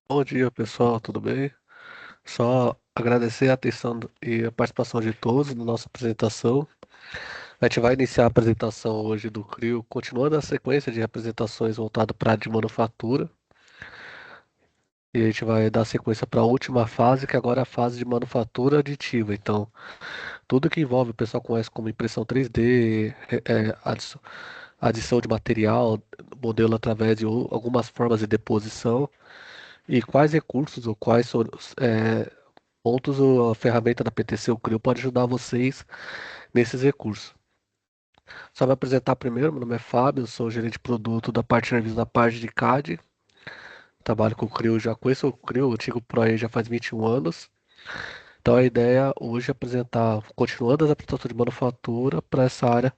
Bom dia, pessoal, tudo bem? Só agradecer a atenção e a participação de todos na nossa apresentação. A gente vai iniciar a apresentação hoje do CRIO, continuando a sequência de apresentações voltada para a área de manufatura. E a gente vai dar sequência para a última fase, que agora é a fase de manufatura aditiva. Então, tudo que envolve o pessoal conhece como impressão 3D, adição de material, modelo através de algumas formas de deposição, e quais recursos ou quais pontos a ferramenta da PTC o Crio pode ajudar vocês nesses recursos. Só me apresentar primeiro, meu nome é Fábio, eu sou gerente de produto da parte de serviço da parte de CAD. Trabalho com o Crio, já conheço o Crio, o antigo Pro já faz 21 anos. Então a ideia hoje é apresentar, continuando as apresentações de manufatura para essa área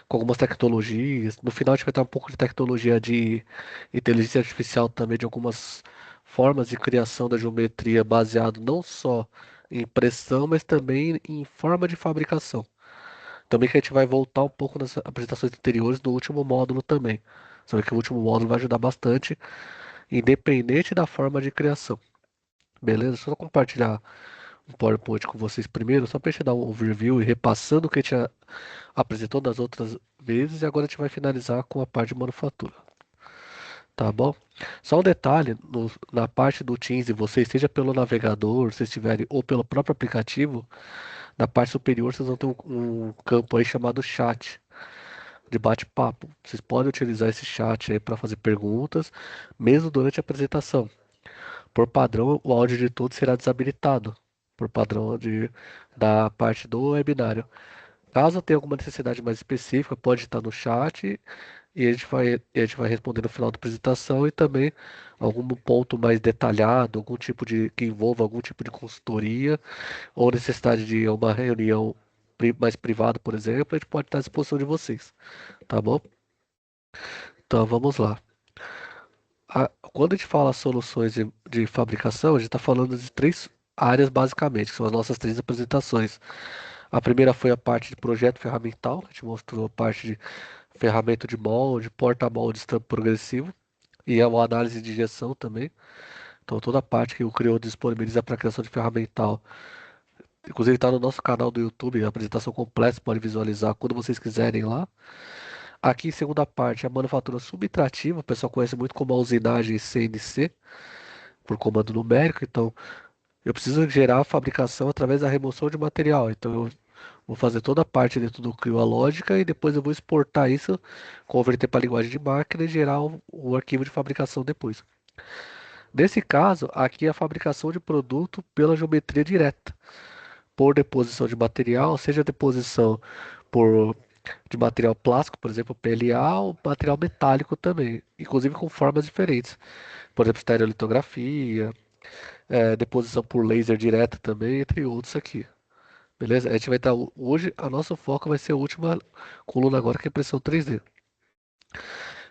com algumas tecnologias. No final a gente vai ter um pouco de tecnologia de inteligência artificial também, de algumas formas de criação da geometria baseado não só em impressão, mas também em forma de fabricação. Também que a gente vai voltar um pouco nas apresentações anteriores do último módulo também. Sabe que o último módulo vai ajudar bastante, independente da forma de criação. Beleza? Só compartilhar um PowerPoint com vocês primeiro, só para a gente dar um overview e repassando o que a gente apresentou das outras vezes, e agora a gente vai finalizar com a parte de manufatura. Tá bom? Só um detalhe, na parte do Teams de vocês, seja pelo navegador, se estiverem, ou pelo próprio aplicativo, na parte superior vocês vão ter um campo aí chamado chat, de bate-papo. Vocês podem utilizar esse chat aí para fazer perguntas, mesmo durante a apresentação. Por padrão, o áudio de todos será desabilitado, por padrão da parte do webinário. Caso tenha alguma necessidade mais específica, pode estar no chat e a gente vai responder no final da apresentação e também algum ponto mais detalhado, algum tipo de que envolva algum tipo de consultoria ou necessidade de uma reunião mais privada, por exemplo, a gente pode estar à disposição de vocês, tá bom? Então vamos lá. Quando a gente fala soluções de fabricação, a gente está falando de três áreas basicamente, que são as nossas três apresentações. A primeira foi a parte de projeto ferramental, a gente mostrou a parte de ferramenta de molde, porta-molde, estampo progressivo e é uma análise de injeção também. Então toda a parte que o Creo disponibiliza para a criação de ferramental, inclusive está no nosso canal do YouTube, a apresentação completa, você pode visualizar quando vocês quiserem lá. Aqui, segunda parte, a manufatura subtrativa, o pessoal conhece muito como a usinagem CNC, por comando numérico, então eu preciso gerar a fabricação através da remoção de material. Então eu vou fazer toda a parte dentro do Creo a lógica e depois eu vou exportar isso, converter para a linguagem de máquina e gerar o arquivo de fabricação depois. Nesse caso, aqui é a fabricação de produto pela geometria direta, por deposição de material, seja deposição por de material plástico, por exemplo, PLA, ou material metálico também, inclusive com formas diferentes. Por exemplo, estereolitografia, deposição por laser direta também, entre outros aqui. Beleza? A gente vai estar hoje, a nosso foco vai ser a última coluna agora, que é impressão 3D.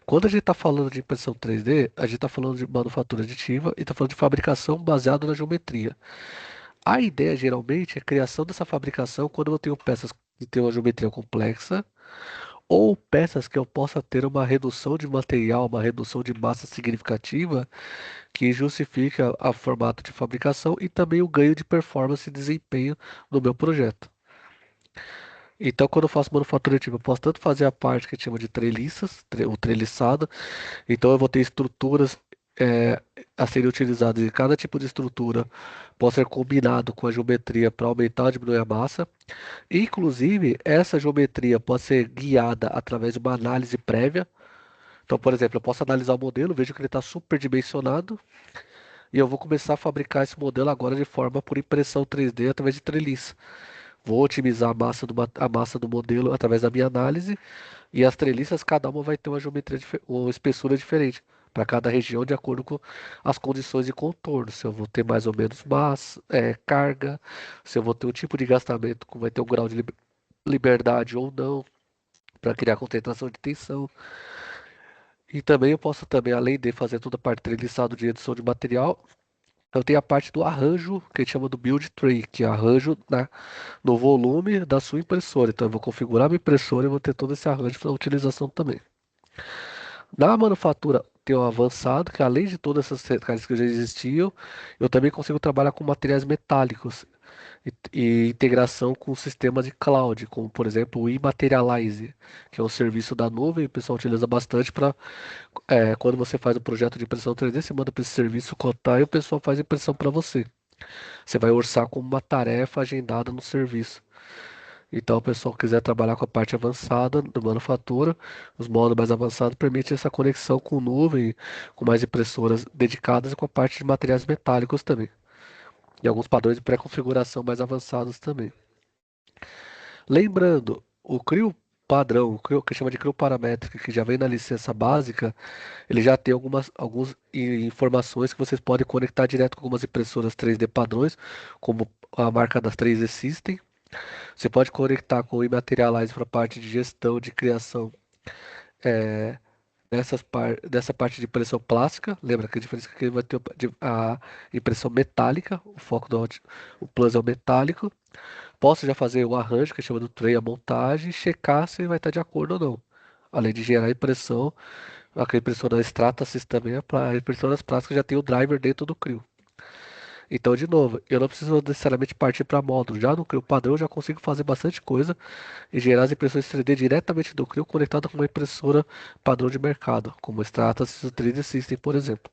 Quando a gente está falando de impressão 3D, a gente está falando de manufatura aditiva e está falando de fabricação baseada na geometria. A ideia geralmente é a criação dessa fabricação quando eu tenho peças que têm uma geometria complexa ou peças que eu possa ter uma redução de material, uma redução de massa significativa que justifica a formato de fabricação e também o ganho de performance e desempenho no meu projeto. Então, quando eu faço manufatura aditiva, eu posso tanto fazer a parte que a gente chama de treliças, o treliçado, então eu vou ter estruturas é, a serem utilizadas e cada tipo de estrutura pode ser combinado com a geometria para aumentar ou diminuir a massa. Inclusive, essa geometria pode ser guiada através de uma análise prévia. Então, por exemplo, eu posso analisar o modelo, vejo que ele está superdimensionado e eu vou começar a fabricar esse modelo agora de forma por impressão 3D através de treliça. Vou otimizar a massa do modelo através da minha análise e as treliças, cada uma vai ter uma geometria, uma espessura diferente para cada região, de acordo com as condições de contorno. Se eu vou ter mais ou menos massa, carga, se eu vou ter um tipo de gastamento, vai ter um grau de liberdade ou não, para criar concentração de tensão. E também eu posso também, além de fazer toda a parte treliçado de edição de material, eu tenho a parte do arranjo, que a gente chama do build tray, que é arranjo no volume da sua impressora. Então eu vou configurar minha impressora e vou ter todo esse arranjo para utilização também. Na manufatura ter um avançado, que além de todas essas características que já existiam, eu também consigo trabalhar com materiais metálicos e integração com sistemas de cloud, como por exemplo o Imaterialize, que é um serviço da nuvem, e o pessoal utiliza bastante para quando você faz um projeto de impressão 3D, você manda para esse serviço cotar e o pessoal faz a impressão para você. Você vai orçar como uma tarefa agendada no serviço. Então, o pessoal que quiser trabalhar com a parte avançada do manufatura, os módulos mais avançados permitem essa conexão com nuvem, com mais impressoras dedicadas e com a parte de materiais metálicos também. E alguns padrões de pré-configuração mais avançados também. Lembrando, o CRIO padrão, o CRIO, que chama de CRIO paramétrico, que já vem na licença básica, ele já tem algumas informações que vocês podem conectar direto com algumas impressoras 3D padrões, como a marca das 3D System. Você pode conectar com o Imaterialize para a parte de gestão, de criação dessa parte de impressão plástica. Lembra que a diferença é que ele vai ter a impressão metálica, o foco o plus é o metálico. Posso já fazer o arranjo, que chama do tray, a montagem, e checar se vai estar de acordo ou não. Além de gerar impressão, a impressora Stratasys também, a impressoras plásticas já tem o driver dentro do CRIO. Então, de novo, eu não preciso necessariamente partir para módulo. Já no CRIO padrão, eu já consigo fazer bastante coisa e gerar as impressões 3D diretamente do CRIO conectada com uma impressora padrão de mercado, como o Stratasys 3D System, por exemplo.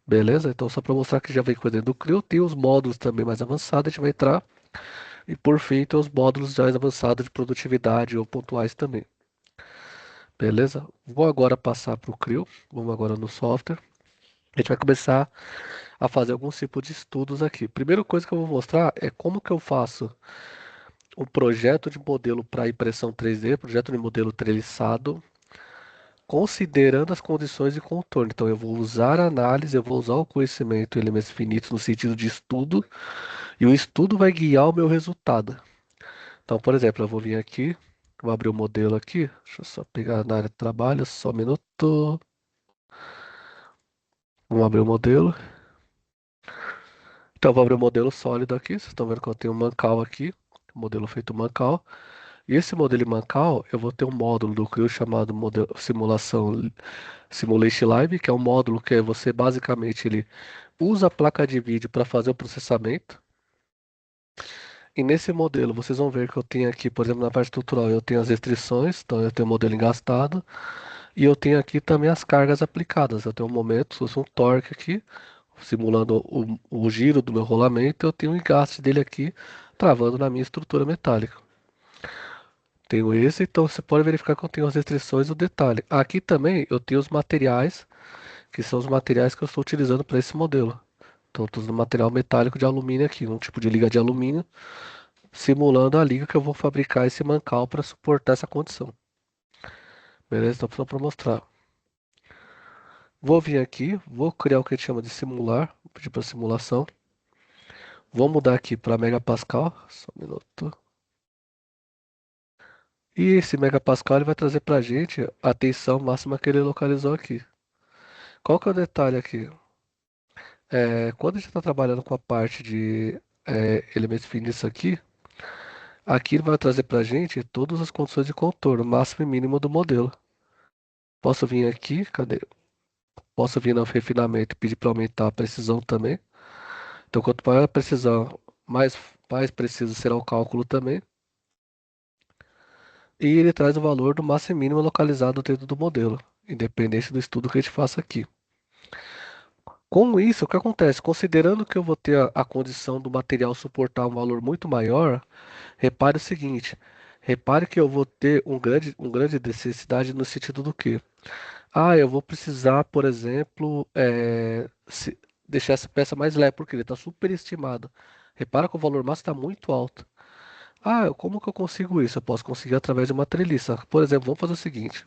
Beleza? Então, só para mostrar que já vem coisa dentro do CRIO, tem os módulos também mais avançados, a gente vai entrar. E por fim, tem os módulos mais avançados de produtividade ou pontuais também. Beleza? Vou agora passar para o CRIO. Vamos agora no software. A gente vai começar a fazer alguns tipos de estudos aqui. Primeira coisa que eu vou mostrar é como que eu faço um projeto de modelo para impressão 3D, projeto de modelo treliçado, considerando as condições de contorno. Então, eu vou usar a análise, eu vou usar o conhecimento em elementos finitos no sentido de estudo, e o estudo vai guiar o meu resultado. Então, por exemplo, eu vou vir aqui, vou abrir o modelo aqui, deixa eu só pegar na área de trabalho, só um minuto. Vamos abrir o modelo. Então, eu vou abrir o modelo sólido aqui, vocês estão vendo que eu tenho um Mancal aqui, modelo feito Mancal. E esse modelo em Mancal, eu vou ter um módulo do CRIO chamado modelo, simulação Simulation Live, que é um módulo que você basicamente ele usa a placa de vídeo para fazer o processamento. E nesse modelo, vocês vão ver que eu tenho aqui, por exemplo, na parte estrutural, eu tenho as restrições, então eu tenho o modelo engastado, e eu tenho aqui também as cargas aplicadas. Eu tenho um momento, se fosse um torque aqui, simulando o giro do meu rolamento, eu tenho o engaste dele aqui, travando na minha estrutura metálica. Tenho esse, então você pode verificar que eu tenho as restrições e o detalhe. Aqui também eu tenho os materiais, que são os materiais que eu estou utilizando para esse modelo. Então, estou usando material metálico de alumínio aqui, um tipo de liga de alumínio, simulando a liga que eu vou fabricar esse mancal para suportar essa condição. Beleza? Então, só para mostrar. Vou vir aqui, vou criar o que a gente chama de simular, vou pedir para simulação. Vou mudar aqui para megapascal, só um minuto. E esse megapascal ele vai trazer para a gente a tensão máxima que ele localizou aqui. Qual que é o detalhe aqui? Quando a gente está trabalhando com a parte de elementos finitos aqui, aqui ele vai trazer para a gente todas as condições de contorno, máximo e mínimo do modelo. Posso vir aqui, cadê? Posso vir no refinamento e pedir para aumentar a precisão também. Então, quanto maior a precisão, mais preciso será o cálculo também. E ele traz o valor do máximo e mínimo localizado dentro do modelo, independente do estudo que a gente faça aqui. Com isso, o que acontece? Considerando que eu vou ter a condição do material suportar um valor muito maior, repare o seguinte: repare que eu vou ter um grande necessidade no sentido do que? Ah, eu vou precisar, por exemplo, deixar essa peça mais leve, porque ele está superestimado. Repara que o valor máximo está muito alto. Ah, como que eu consigo isso? Eu posso conseguir através de uma treliça. Por exemplo, vamos fazer o seguinte.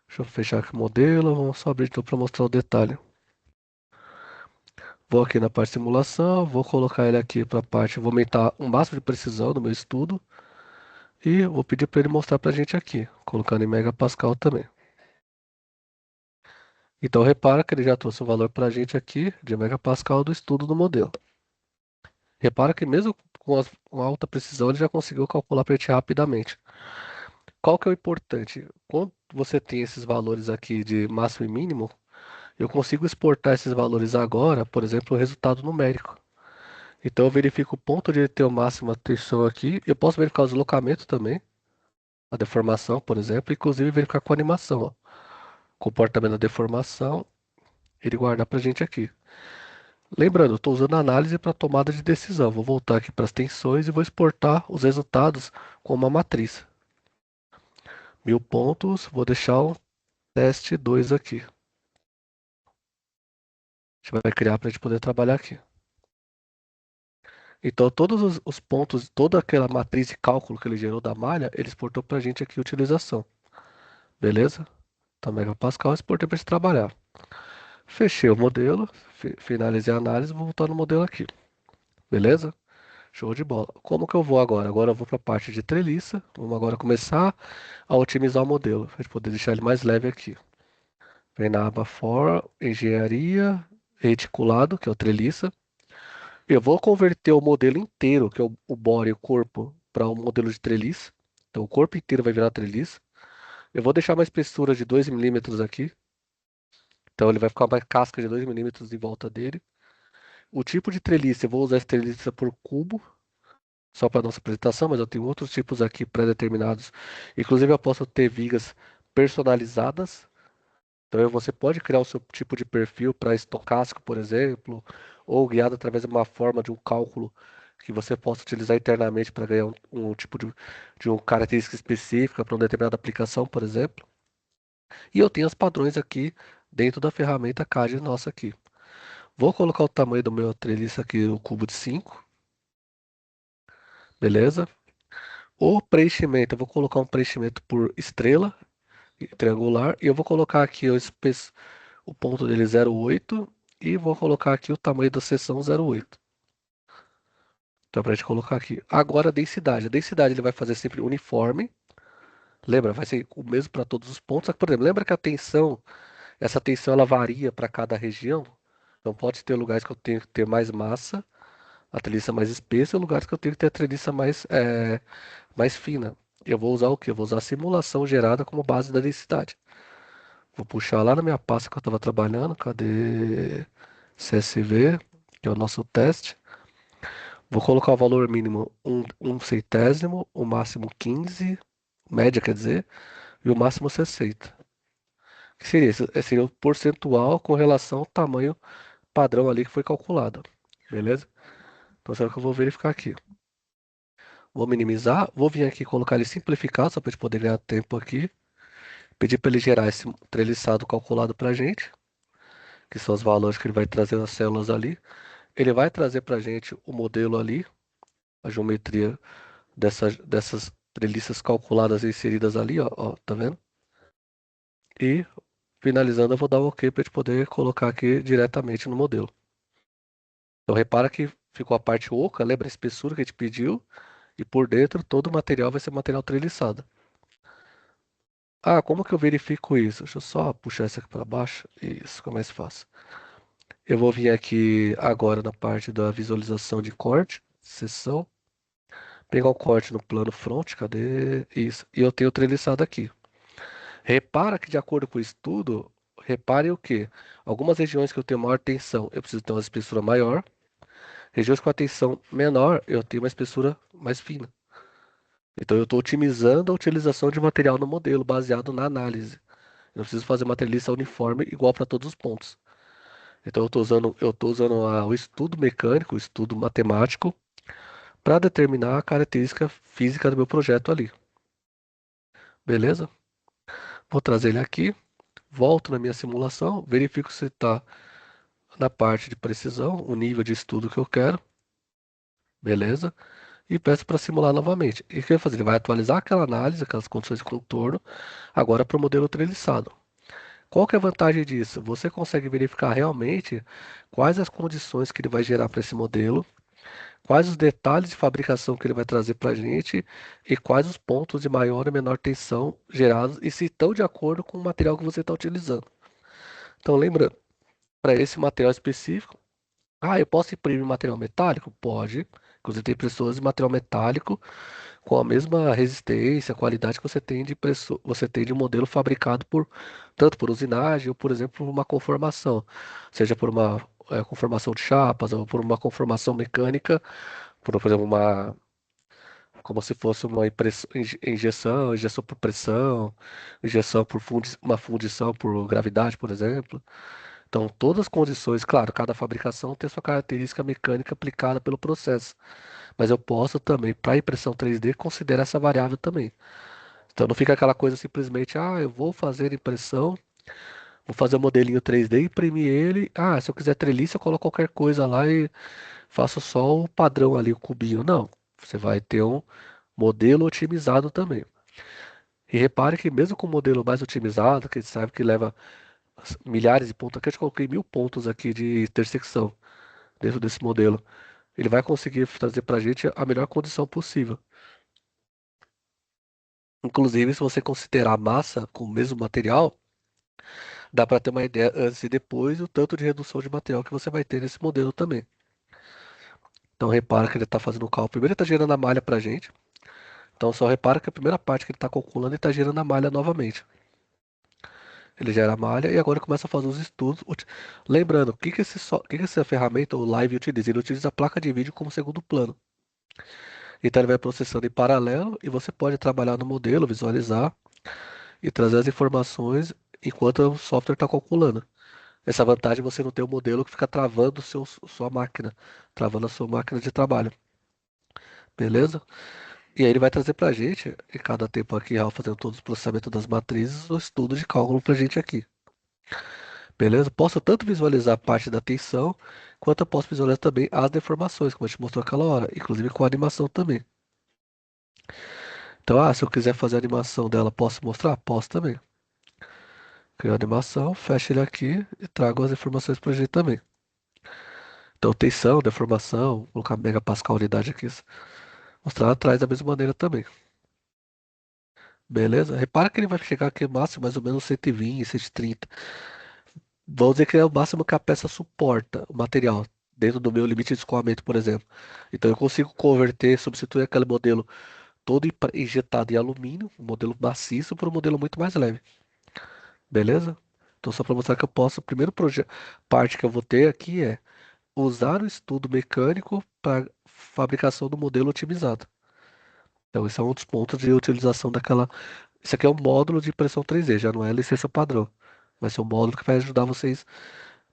Deixa eu fechar aqui o modelo, vamos só abrir então para mostrar o detalhe. Vou aqui na parte de simulação, vou colocar ele aqui para a parte, vou aumentar o máximo de precisão do meu estudo e vou pedir para ele mostrar para a gente aqui, colocando em megapascal também. Então repara que ele já trouxe o valor para a gente aqui de megapascal do estudo do modelo. Repara que mesmo com alta precisão ele já conseguiu calcular para a gente rapidamente. Qual que é o importante? Quando você tem esses valores aqui de máximo e mínimo, eu consigo exportar esses valores agora, por exemplo, o resultado numérico. Então eu verifico o ponto de ele ter o máximo atenção aqui. Eu posso verificar o deslocamento também, a deformação, por exemplo, inclusive verificar com a animação, ó. Comportamento da deformação, ele guardar pra gente aqui. Lembrando, eu estou usando a análise para tomada de decisão. Vou voltar aqui para as tensões e vou exportar os resultados com uma matriz. 1000 pontos, vou deixar o teste 2 aqui. A gente vai criar para a gente poder trabalhar aqui. Então, todos os pontos, toda aquela matriz de cálculo que ele gerou da malha, ele exportou para a gente aqui a utilização. Beleza? Então, megapascal, exportei para a gente trabalhar. Fechei o modelo, finalizei a análise, vou voltar no modelo aqui. Beleza? Show de bola. Como que eu vou agora? Agora eu vou para a parte de treliça. Vamos agora começar a otimizar o modelo, para a gente poder deixar ele mais leve aqui. Vem na aba For, Engenharia, Reticulado, que é o treliça. Eu vou converter o modelo inteiro, que é o bore e o corpo, para um modelo de treliça. Então o corpo inteiro vai virar treliça. Eu vou deixar uma espessura de 2 milímetros aqui. Então ele vai ficar uma casca de 2 milímetros em volta dele. O tipo de treliça, eu vou usar essa treliça por cubo, só para nossa apresentação, mas eu tenho outros tipos aqui pré-determinados. Inclusive, eu posso ter vigas personalizadas. Então, você pode criar o seu tipo de perfil para estocástico, por exemplo, ou guiado através de uma forma de um cálculo que você possa utilizar internamente para ganhar um tipo de uma característica específica para uma determinada aplicação, por exemplo. E eu tenho os padrões aqui dentro da ferramenta CAD nossa aqui. Vou colocar o tamanho do meu treliça aqui, o cubo de 5, beleza? O preenchimento, eu vou colocar um preenchimento por estrela triangular e eu vou colocar aqui o ponto dele 0,8 e vou colocar aqui o tamanho da seção 0,8. Então, para a gente colocar aqui. Agora, a densidade. A densidade ele vai fazer sempre uniforme. Lembra, vai ser o mesmo para todos os pontos. Só que, por exemplo, lembra que a tensão, essa tensão ela varia para cada região? Então, pode ter lugares que eu tenho que ter mais massa, a treliça mais espessa, e lugares que eu tenho que ter a treliça mais fina. Eu vou usar o quê? Eu vou usar a simulação gerada como base da densidade. Vou puxar lá na minha pasta que eu estava trabalhando. Cadê? CSV, que é o nosso teste. Vou colocar o valor mínimo um centésimo, o máximo 15, média quer dizer, e o máximo 60. Que seria? Seria o percentual com relação ao tamanho padrão ali que foi calculado. Beleza? Então, será que eu vou verificar aqui? Vou minimizar, vou vir aqui e colocar ele simplificado, só para a gente poder ganhar tempo aqui. Pedir para ele gerar esse treliçado calculado para a gente, que são os valores que ele vai trazer nas células ali. Ele vai trazer para a gente o modelo ali, a geometria dessas treliças calculadas e inseridas ali, ó, tá vendo? E finalizando, eu vou dar um OK para a gente poder colocar aqui diretamente no modelo. Então repara que ficou a parte oca, lembra a espessura que a gente pediu? E por dentro todo o material vai ser material treliçado. Ah, como que eu verifico isso? Deixa eu só puxar isso aqui para baixo. Isso, fica mais fácil. Eu vou vir aqui agora na parte da visualização de corte, seção, pegar o corte no plano front, cadê? Isso. E eu tenho o treliçado aqui. Repara que de acordo com o estudo, repare o quê? Algumas regiões que eu tenho maior tensão, eu preciso ter uma espessura maior. Regiões com a tensão menor, eu tenho uma espessura mais fina. Então eu estou otimizando a utilização de material no modelo, baseado na análise. Eu não preciso fazer uma treliça uniforme igual para todos os pontos. Então eu tô usando o estudo mecânico, o estudo matemático, para determinar a característica física do meu projeto ali. Beleza? Vou trazer ele aqui, volto na minha simulação, verifico se está na parte de precisão, o nível de estudo que eu quero, beleza? E peço para simular novamente. E o que ele vai fazer? Ele vai atualizar aquela análise, aquelas condições de contorno, agora para o modelo treliçado. Qual que é a vantagem disso? Você consegue verificar realmente quais as condições que ele vai gerar para esse modelo, quais os detalhes de fabricação que ele vai trazer para a gente e quais os pontos de maior e menor tensão gerados e se estão de acordo com o material que você está utilizando. Então, lembrando, para esse material específico, eu posso imprimir material metálico? Pode. Inclusive, tem impressoras de material metálico com a mesma resistência, qualidade que você tem de você tem de um modelo fabricado por tanto por usinagem ou, por exemplo, por uma conformação, seja por uma conformação de chapas ou por uma conformação mecânica, por exemplo, uma como se fosse uma injeção por pressão, injeção por uma fundição por gravidade, por exemplo. Então, todas as condições, claro, cada fabricação tem sua característica mecânica aplicada pelo processo, mas eu posso também, para impressão 3D, considerar essa variável também. Então, não fica aquela coisa simplesmente, eu vou fazer impressão, vou fazer o modelinho 3D, imprimir ele, se eu quiser treliça, eu coloco qualquer coisa lá e faço só o padrão ali, o cubinho. Não, você vai ter um modelo otimizado também. E repare que mesmo com o modelo mais otimizado, que a gente sabe que leva milhares de pontos, aqui eu te coloquei 1.000 pontos aqui de intersecção dentro desse modelo. Ele vai conseguir trazer para a gente a melhor condição possível. Inclusive, se você considerar a massa com o mesmo material, dá para ter uma ideia antes e depois o tanto de redução de material que você vai ter nesse modelo também. Então, repara que ele está fazendo o cálculo. Primeiro, ele está gerando a malha para a gente. Então, só repara que a primeira parte que ele está calculando, ele está gerando a malha novamente. Ele gera a malha e agora começa a fazer os estudos. Lembrando, o que que essa ferramenta, o Live, utiliza? Ele utiliza a placa de vídeo como segundo plano. Então ele vai processando em paralelo e você pode trabalhar no modelo, visualizar e trazer as informações enquanto o software está calculando. Essa vantagem você não tem um modelo que fica travando sua máquina, travando a sua máquina de trabalho. Beleza? E aí ele vai trazer pra gente, em cada tempo aqui, fazendo todos os processamentos das matrizes, o estudo de cálculo pra gente aqui. Beleza? Posso tanto visualizar a parte da tensão, quanto eu posso visualizar também as deformações, como a gente mostrou aquela hora, inclusive com a animação também. Então, se eu quiser fazer a animação dela, posso mostrar? Posso também. Crio a animação, fecho ele aqui e trago as informações pra gente também. Então, tensão, deformação, vou colocar megapascal unidade aqui, mostrar atrás da mesma maneira também. Beleza? Repara que ele vai chegar aqui máximo mais ou menos 120, 130. Vamos dizer que é o máximo que a peça suporta, o material, dentro do meu limite de escoamento, por exemplo. Então eu consigo converter, substituir aquele modelo todo injetado em alumínio, um modelo maciço, para um modelo muito mais leve. Beleza? Então só para mostrar que eu posso, parte que eu vou ter aqui é usar o estudo mecânico para fabricação do modelo otimizado. Então esse é um dos pontos de utilização daquela. Isso aqui é um módulo de impressão 3D, já não é licença padrão. Vai ser um módulo que vai ajudar vocês,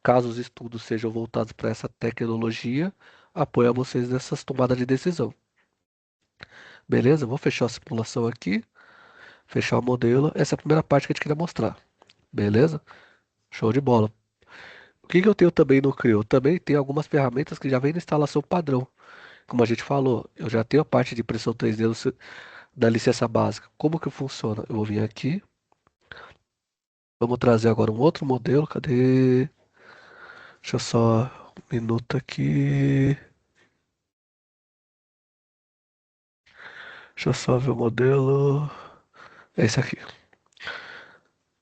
caso os estudos sejam voltados para essa tecnologia, apoiar vocês nessas tomadas de decisão. Beleza? Vou fechar a simulação aqui, fechar o modelo. Essa é a primeira parte que a gente queria mostrar. Beleza? Show de bola. O que que eu tenho também no Creo? Também tem algumas ferramentas que já vem na instalação padrão. Como a gente falou, eu já tenho a parte de impressão 3D da licença básica. Como que funciona? Eu vou vir aqui. Vamos trazer agora um outro modelo. Cadê? Deixa eu só um minuto aqui. Deixa eu só ver o modelo. É esse aqui.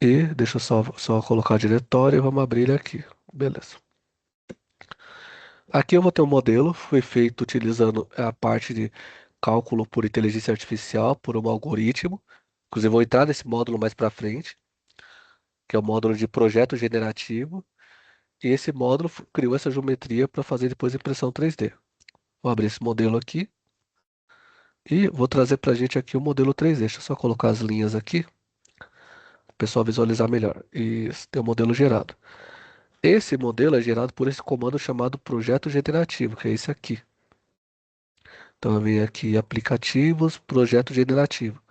E deixa eu só colocar o diretório e vamos abrir ele aqui. Beleza. Aqui eu vou ter um modelo, foi feito utilizando a parte de cálculo por inteligência artificial, por um algoritmo. Inclusive, eu vou entrar nesse módulo mais para frente, que é o módulo de projeto generativo. E esse módulo criou essa geometria para fazer depois impressão 3D. Vou abrir esse modelo aqui e vou trazer para a gente aqui o modelo 3D. Deixa eu só colocar as linhas aqui, para o pessoal visualizar melhor. E tem o modelo gerado. Esse modelo é gerado por esse comando chamado projeto generativo, que é esse aqui. Então eu venho aqui aplicativos, projeto generativo.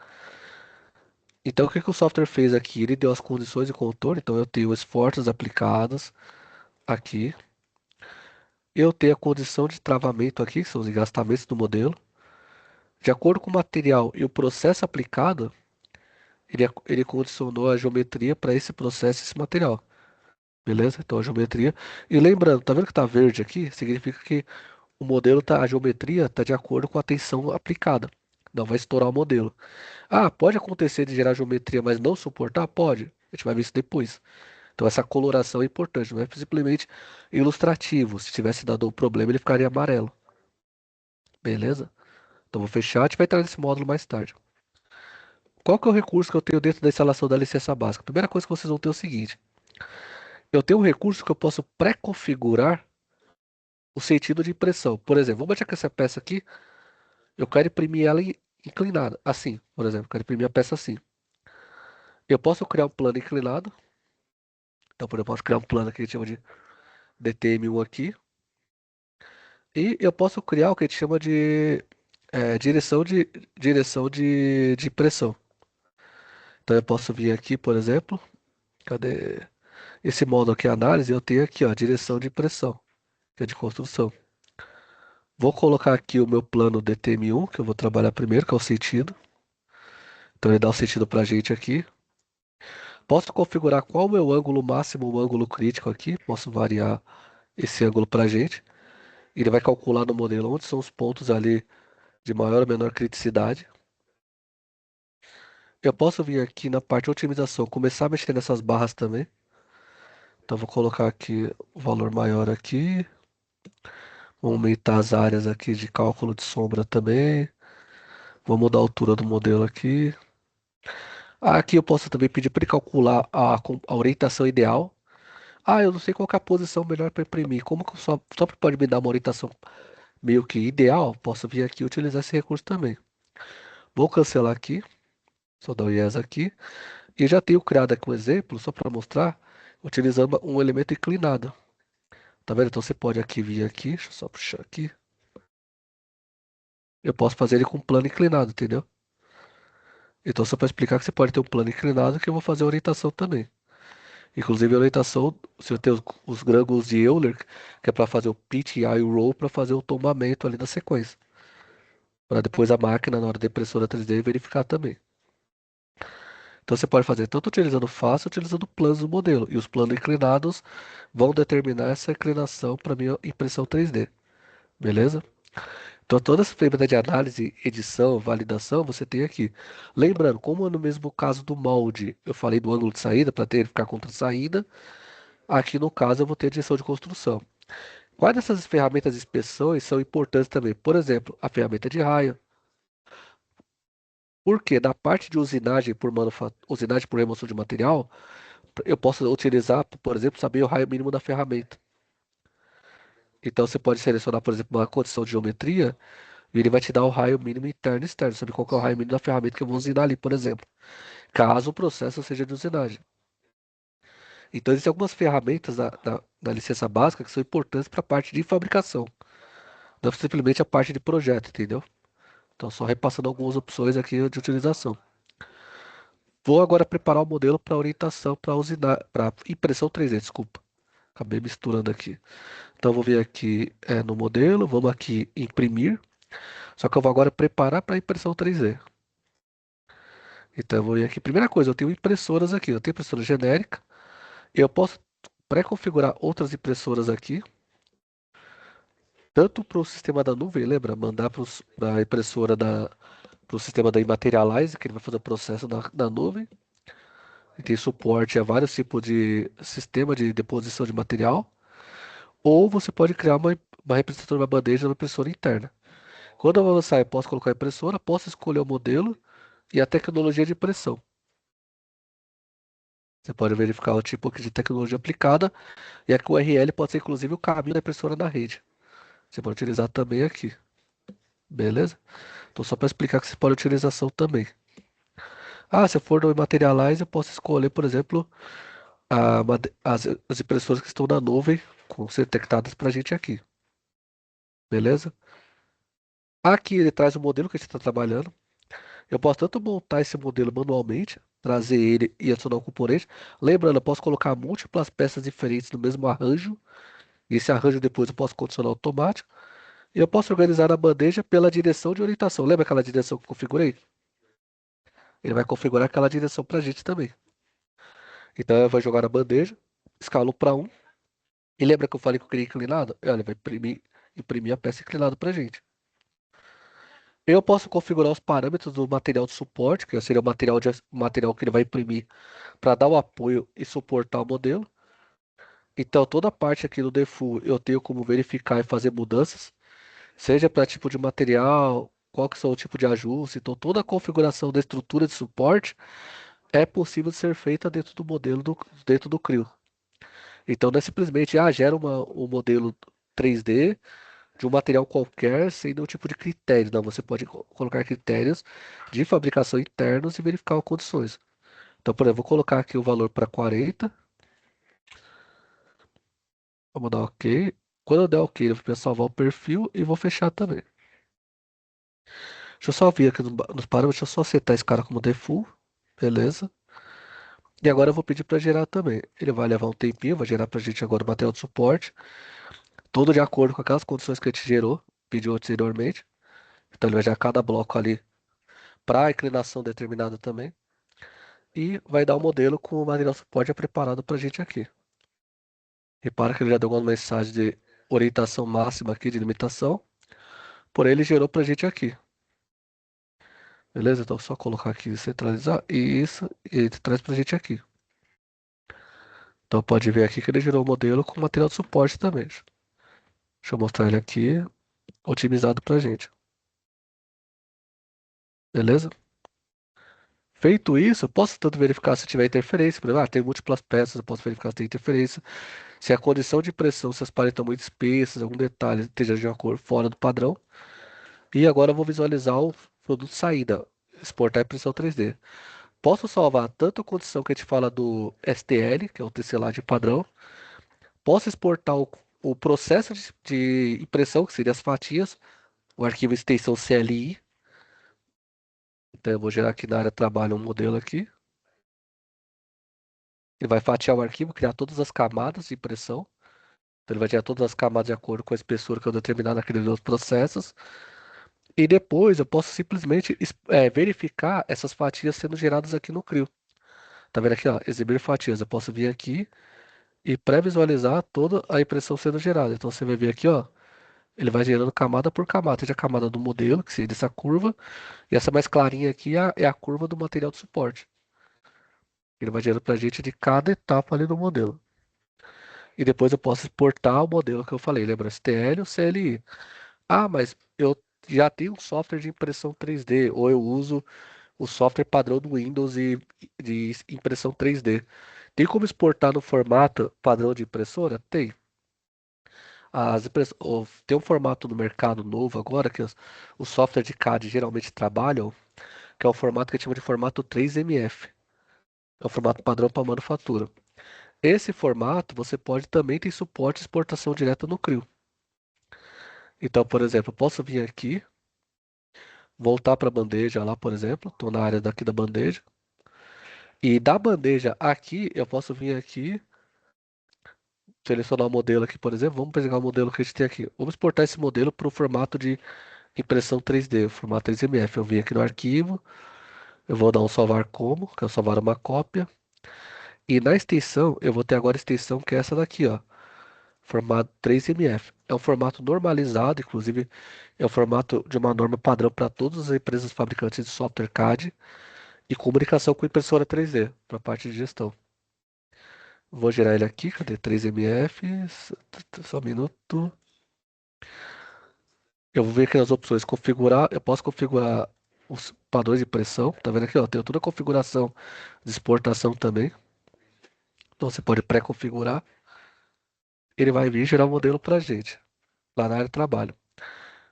Então o que que o software fez aqui? Ele deu as condições de contorno, então eu tenho esforços aplicados aqui. Eu tenho a condição de travamento aqui, que são os engastamentos do modelo. De acordo com o material e o processo aplicado, ele condicionou a geometria para esse processo e esse material. Beleza? Então a geometria. E lembrando, tá vendo que tá verde aqui? Significa que o modelo tá, a geometria está de acordo com a tensão aplicada. Não vai estourar o modelo. Pode acontecer de gerar geometria, mas não suportar? Pode. A gente vai ver isso depois. Então essa coloração é importante, não é simplesmente ilustrativo. Se tivesse dado um problema, ele ficaria amarelo. Beleza? Então vou fechar, a gente vai entrar nesse módulo mais tarde. Qual que é o recurso que eu tenho dentro da instalação da licença básica? A primeira coisa que vocês vão ter é o seguinte: eu tenho um recurso que eu posso pré-configurar o sentido de impressão. Por exemplo, vamos achar que essa peça aqui, eu quero imprimir ela inclinada, assim, por exemplo, eu quero imprimir a peça assim. Eu posso criar um plano inclinado, então por exemplo, eu posso criar um plano que a gente chama de DTM1 aqui, e eu posso criar o que a gente chama de direção de impressão. Então eu posso vir aqui, por exemplo, cadê esse modo aqui, análise, eu tenho aqui, ó, direção de impressão, que é de construção. Vou colocar aqui o meu plano DTM1, que eu vou trabalhar primeiro, que é o sentido. Então ele dá o sentido pra gente aqui. Posso configurar qual o meu ângulo máximo, o ângulo crítico aqui. Posso variar esse ângulo pra gente. Ele vai calcular no modelo onde são os pontos ali de maior ou menor criticidade. Eu posso vir aqui na parte de otimização, começar a mexer nessas barras também. Então vou colocar aqui o valor maior aqui. Vou aumentar as áreas aqui de cálculo de sombra também. Vou mudar a altura do modelo aqui. Aqui eu posso também pedir para ele calcular a orientação ideal. Eu não sei qual que é a posição melhor para imprimir. Como que só pode me dar uma orientação meio que ideal? Posso vir aqui e utilizar esse recurso também. Vou cancelar aqui, só dar o yes aqui. E já tenho criado aqui um exemplo, só para mostrar, utilizando um elemento inclinado. Tá vendo? Então você pode aqui vir aqui, deixa eu só puxar aqui. Eu posso fazer ele com plano inclinado, entendeu? Então só para explicar que você pode ter um plano inclinado que eu vou fazer a orientação também. Inclusive a orientação, se eu tenho os grângulos de Euler, que é para fazer o pitch e o roll para fazer o tombamento ali da sequência. Para depois a máquina, na hora da impressora 3D, verificar também. Então você pode fazer tanto utilizando face, utilizando planos do modelo. E os planos inclinados vão determinar essa inclinação para minha impressão 3D. Beleza? Então toda essa ferramenta de análise, edição, validação, você tem aqui. Lembrando, como no mesmo caso do molde, eu falei do ângulo de saída para ficar contra a saída, aqui no caso eu vou ter a direção de construção. Quais dessas ferramentas de inspeções são importantes também? Por exemplo, a ferramenta de raio. Porque na parte de usinagem por remoção de material, eu posso utilizar, por exemplo, saber o raio mínimo da ferramenta. Então você pode selecionar, por exemplo, uma condição de geometria e ele vai te dar o raio mínimo interno e externo, saber qual que é o raio mínimo da ferramenta que eu vou usinar ali, por exemplo, caso o processo seja de usinagem. Então existem algumas ferramentas da licença básica que são importantes para a parte de fabricação, não simplesmente a parte de projeto, entendeu? Então só repassando algumas opções aqui de utilização. Vou agora preparar o modelo para orientação para impressão 3D, desculpa. Acabei misturando aqui. Então vou vir aqui no modelo, vamos aqui imprimir. Só que eu vou agora preparar para impressão 3D. Então eu vou vir aqui. Primeira coisa, eu tenho impressoras aqui. Eu tenho impressora genérica. Eu posso pré-configurar outras impressoras aqui. Tanto para o sistema da nuvem, lembra? Mandar para a impressora para o sistema da Imaterialize, que ele vai fazer o processo na nuvem. E tem suporte a vários tipos de sistema de deposição de material. Ou você pode criar uma representação de uma bandeja numa impressora interna. Quando eu avançar, eu posso colocar a impressora, posso escolher o modelo e a tecnologia de impressão. Você pode verificar o tipo aqui de tecnologia aplicada e aqui o URL pode ser inclusive o caminho da impressora na rede. Você pode utilizar também aqui, beleza? Então só para explicar que você pode utilização também. Se eu for no Materialize, eu posso escolher, por exemplo, as impressoras que estão na nuvem com ser detectadas para a gente aqui, beleza? Aqui ele traz o modelo que a gente está trabalhando. Eu posso tanto montar esse modelo manualmente, trazer ele e adicionar um componente. Lembrando, eu posso colocar múltiplas peças diferentes no mesmo arranjo. E esse arranjo depois eu posso condicionar automático. E eu posso organizar a bandeja pela direção de orientação. Lembra aquela direção que eu configurei? Ele vai configurar aquela direção pra gente também. Então eu vou jogar na bandeja, escalo para um. E lembra que eu falei que eu queria inclinado? Ele vai imprimir a peça inclinada pra gente. Eu posso configurar os parâmetros do material de suporte, que seria o material que ele vai imprimir para dar o apoio e suportar o modelo. Então, toda a parte aqui do default eu tenho como verificar e fazer mudanças, seja para tipo de material. qual que são o tipo de ajuste. Então, toda a configuração da estrutura de suporte é possível de ser feita dentro do modelo dentro do CRIO. Então, não é simplesmente, gera um modelo 3D de um material qualquer sem nenhum tipo de critério. Não, você pode colocar critérios de fabricação internos e verificar as condições. Então, por exemplo, vou colocar aqui o valor para 40. Vamos dar OK. Quando eu der OK, eu vou salvar o perfil e vou fechar também. Deixa eu só vir aqui nos parâmetros, deixa eu só setar esse cara como default. Beleza. E agora eu vou pedir para gerar também. Ele vai levar um tempinho, vai gerar para a gente agora o material de suporte. Tudo de acordo com aquelas condições que a gente gerou, pediu anteriormente. Então ele vai gerar cada bloco ali para a inclinação determinada também. E vai dar o modelo com o material de suporte já preparado para a gente aqui. Repara que ele já deu uma mensagem de orientação máxima aqui de limitação. Porém, ele gerou para a gente aqui. Beleza? Então, só colocar aqui, centralizar. E isso, e ele traz para a gente aqui. Então, pode ver aqui que ele gerou o modelo com material de suporte também. Deixa eu mostrar ele aqui, otimizado para a gente. Beleza? Feito isso, eu posso tanto verificar se tiver interferência. Por exemplo, tem múltiplas peças, eu posso verificar se tem interferência. Se a condição de pressão, se as paredes estão muito espessas, algum detalhe esteja de uma cor fora do padrão. E agora eu vou visualizar o produto saída, exportar a impressão 3D. Posso salvar tanto a condição que a gente fala do STL, que é o tecelagem padrão. Posso exportar o processo de impressão, que seria as fatias, o arquivo extensão CLI. Então eu vou gerar aqui na área trabalho um modelo aqui. Ele vai fatiar o arquivo, criar todas as camadas de impressão. Então ele vai tirar todas as camadas de acordo com a espessura que eu determinar naqueles outros processos. E depois eu posso simplesmente verificar essas fatias sendo geradas aqui no CRIO. Tá vendo aqui, ó, exibir fatias. Eu posso vir aqui e pré-visualizar toda a impressão sendo gerada. Então você vai ver aqui, ó, ele vai gerando camada por camada. Seja a camada do modelo, que seria essa curva, e essa mais clarinha aqui é a curva do material de suporte. Ele vai gerando pra gente de cada etapa ali do modelo. E depois eu posso exportar o modelo que eu falei, lembra? STL ou CLI. Ah, mas eu já tenho um software de impressão 3D, ou eu uso o software padrão do Windows e de impressão 3D. Tem como exportar no formato padrão de impressora? Tem. Tem um formato no mercado novo agora que os softwares de CAD geralmente trabalham, que é o formato que a gente chama de formato 3MF. É o formato padrão para manufatura. Esse formato você pode também ter suporte de exportação direta no CRIO. Então, por exemplo, eu posso vir aqui, voltar para a bandeja lá, por exemplo, estou na área daqui da bandeja. E da bandeja aqui, eu posso vir aqui, selecionar o modelo aqui, por exemplo. Vamos pegar o modelo que a gente tem aqui. Vamos exportar esse modelo para o formato de impressão 3D, o formato 3MF. Eu vim aqui no arquivo, eu vou dar um salvar como, que é salvar uma cópia. E na extensão, eu vou ter agora a extensão que é essa daqui, ó. Formato 3MF. É um formato normalizado, inclusive é o formato de uma norma padrão para todas as empresas fabricantes de software CAD e comunicação com impressora 3D, para a parte de gestão. Vou gerar ele aqui, cadê? 3MF, só um minuto. Eu vou vir aqui nas opções, configurar, eu posso configurar os padrões de impressão, tá vendo aqui, ó, tem toda a configuração de exportação também. Então você pode pré-configurar, ele vai vir gerar o modelo pra gente, lá na área de trabalho.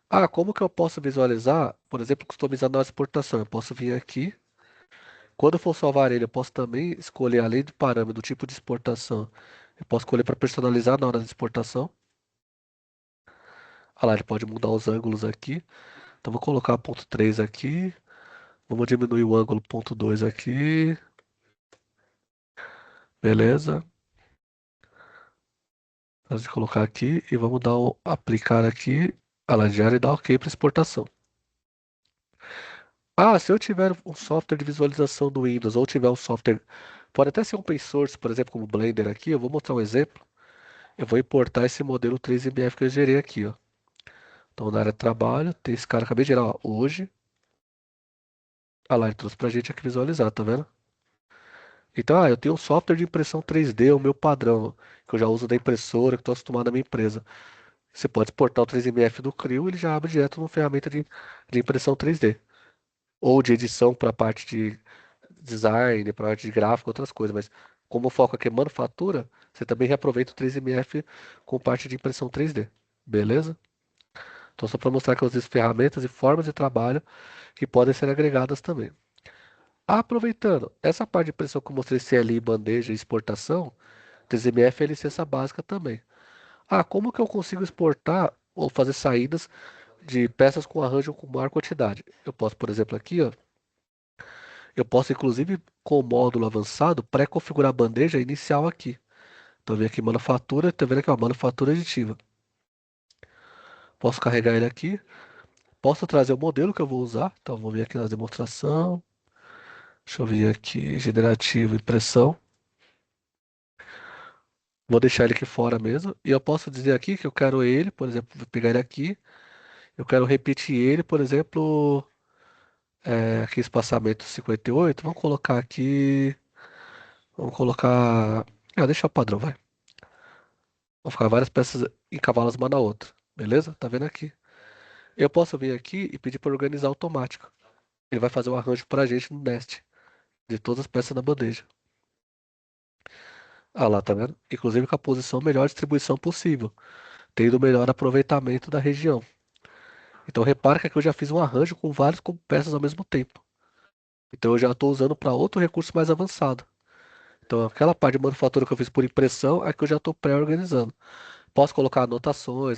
Ah, como que eu posso visualizar, por exemplo, customizando a exportação? Eu posso vir aqui, quando eu for salvar ele, eu posso também escolher, além do parâmetro do tipo de exportação, eu posso escolher para personalizar na hora da exportação. Ah lá, ele pode mudar os ângulos aqui. Então vou colocar ponto 3 aqui. Vamos diminuir o ângulo ponto 2 aqui. Beleza. Vamos colocar aqui e vamos dar o aplicar aqui. Alajar e dar OK para exportação. Ah, se eu tiver um software de visualização do Windows ou tiver um software, pode até ser open source, por exemplo, como o Blender aqui, eu vou mostrar um exemplo. Eu vou importar esse modelo 3MF que eu gerei aqui, ó. Então na área de trabalho, tem esse cara, acabei de gerar ó, hoje. Ah lá, ele trouxe pra gente aqui visualizar, tá vendo? Então, eu tenho um software de impressão 3D, o meu padrão, que eu já uso da impressora, que estou acostumado na minha empresa. Você pode exportar o 3MF do Creo, ele já abre direto numa ferramenta de impressão 3D. Ou de edição para a parte de design, para a parte de gráfico, outras coisas. Mas como o foco aqui é manufatura, você também reaproveita o 3MF com parte de impressão 3D. Beleza? Então, só para mostrar que existem ferramentas e formas de trabalho que podem ser agregadas também. Aproveitando, essa parte de impressão que eu mostrei, CLI, bandeja e exportação, 3MF é licença básica também. Ah, como que eu consigo exportar ou fazer saídas de peças com arranjo com maior quantidade? Eu posso, por exemplo, aqui, ó, eu posso inclusive com o módulo avançado pré-configurar a bandeja inicial aqui. Então, vem aqui manufatura, tá vendo aqui, ó, manufatura aditiva. Posso carregar ele aqui, posso trazer o modelo que eu vou usar. Então, vou vir aqui na demonstração. Deixa eu vir aqui, generativo, impressão. Vou deixar ele aqui fora mesmo. E eu posso dizer aqui que eu quero ele, por exemplo, vou pegar ele aqui. Eu quero repetir ele, por exemplo, aqui espaçamento 58. Vamos colocar aqui. Vamos colocar. Ah, deixa o padrão, vai. Vou ficar várias peças em cavalos uma na outra. Beleza? Tá vendo aqui? Eu posso vir aqui e pedir para organizar automático. Ele vai fazer um arranjo pra gente no Nest de todas as peças da bandeja. Ah lá, tá vendo? Inclusive com a posição melhor distribuição possível, tendo o melhor aproveitamento da região. Então repara que aqui eu já fiz um arranjo com várias peças ao mesmo tempo. Então eu já estou usando para outro recurso mais avançado. Então aquela parte de manufatura que eu fiz por impressão, aqui eu já estou pré-organizando. Posso colocar anotações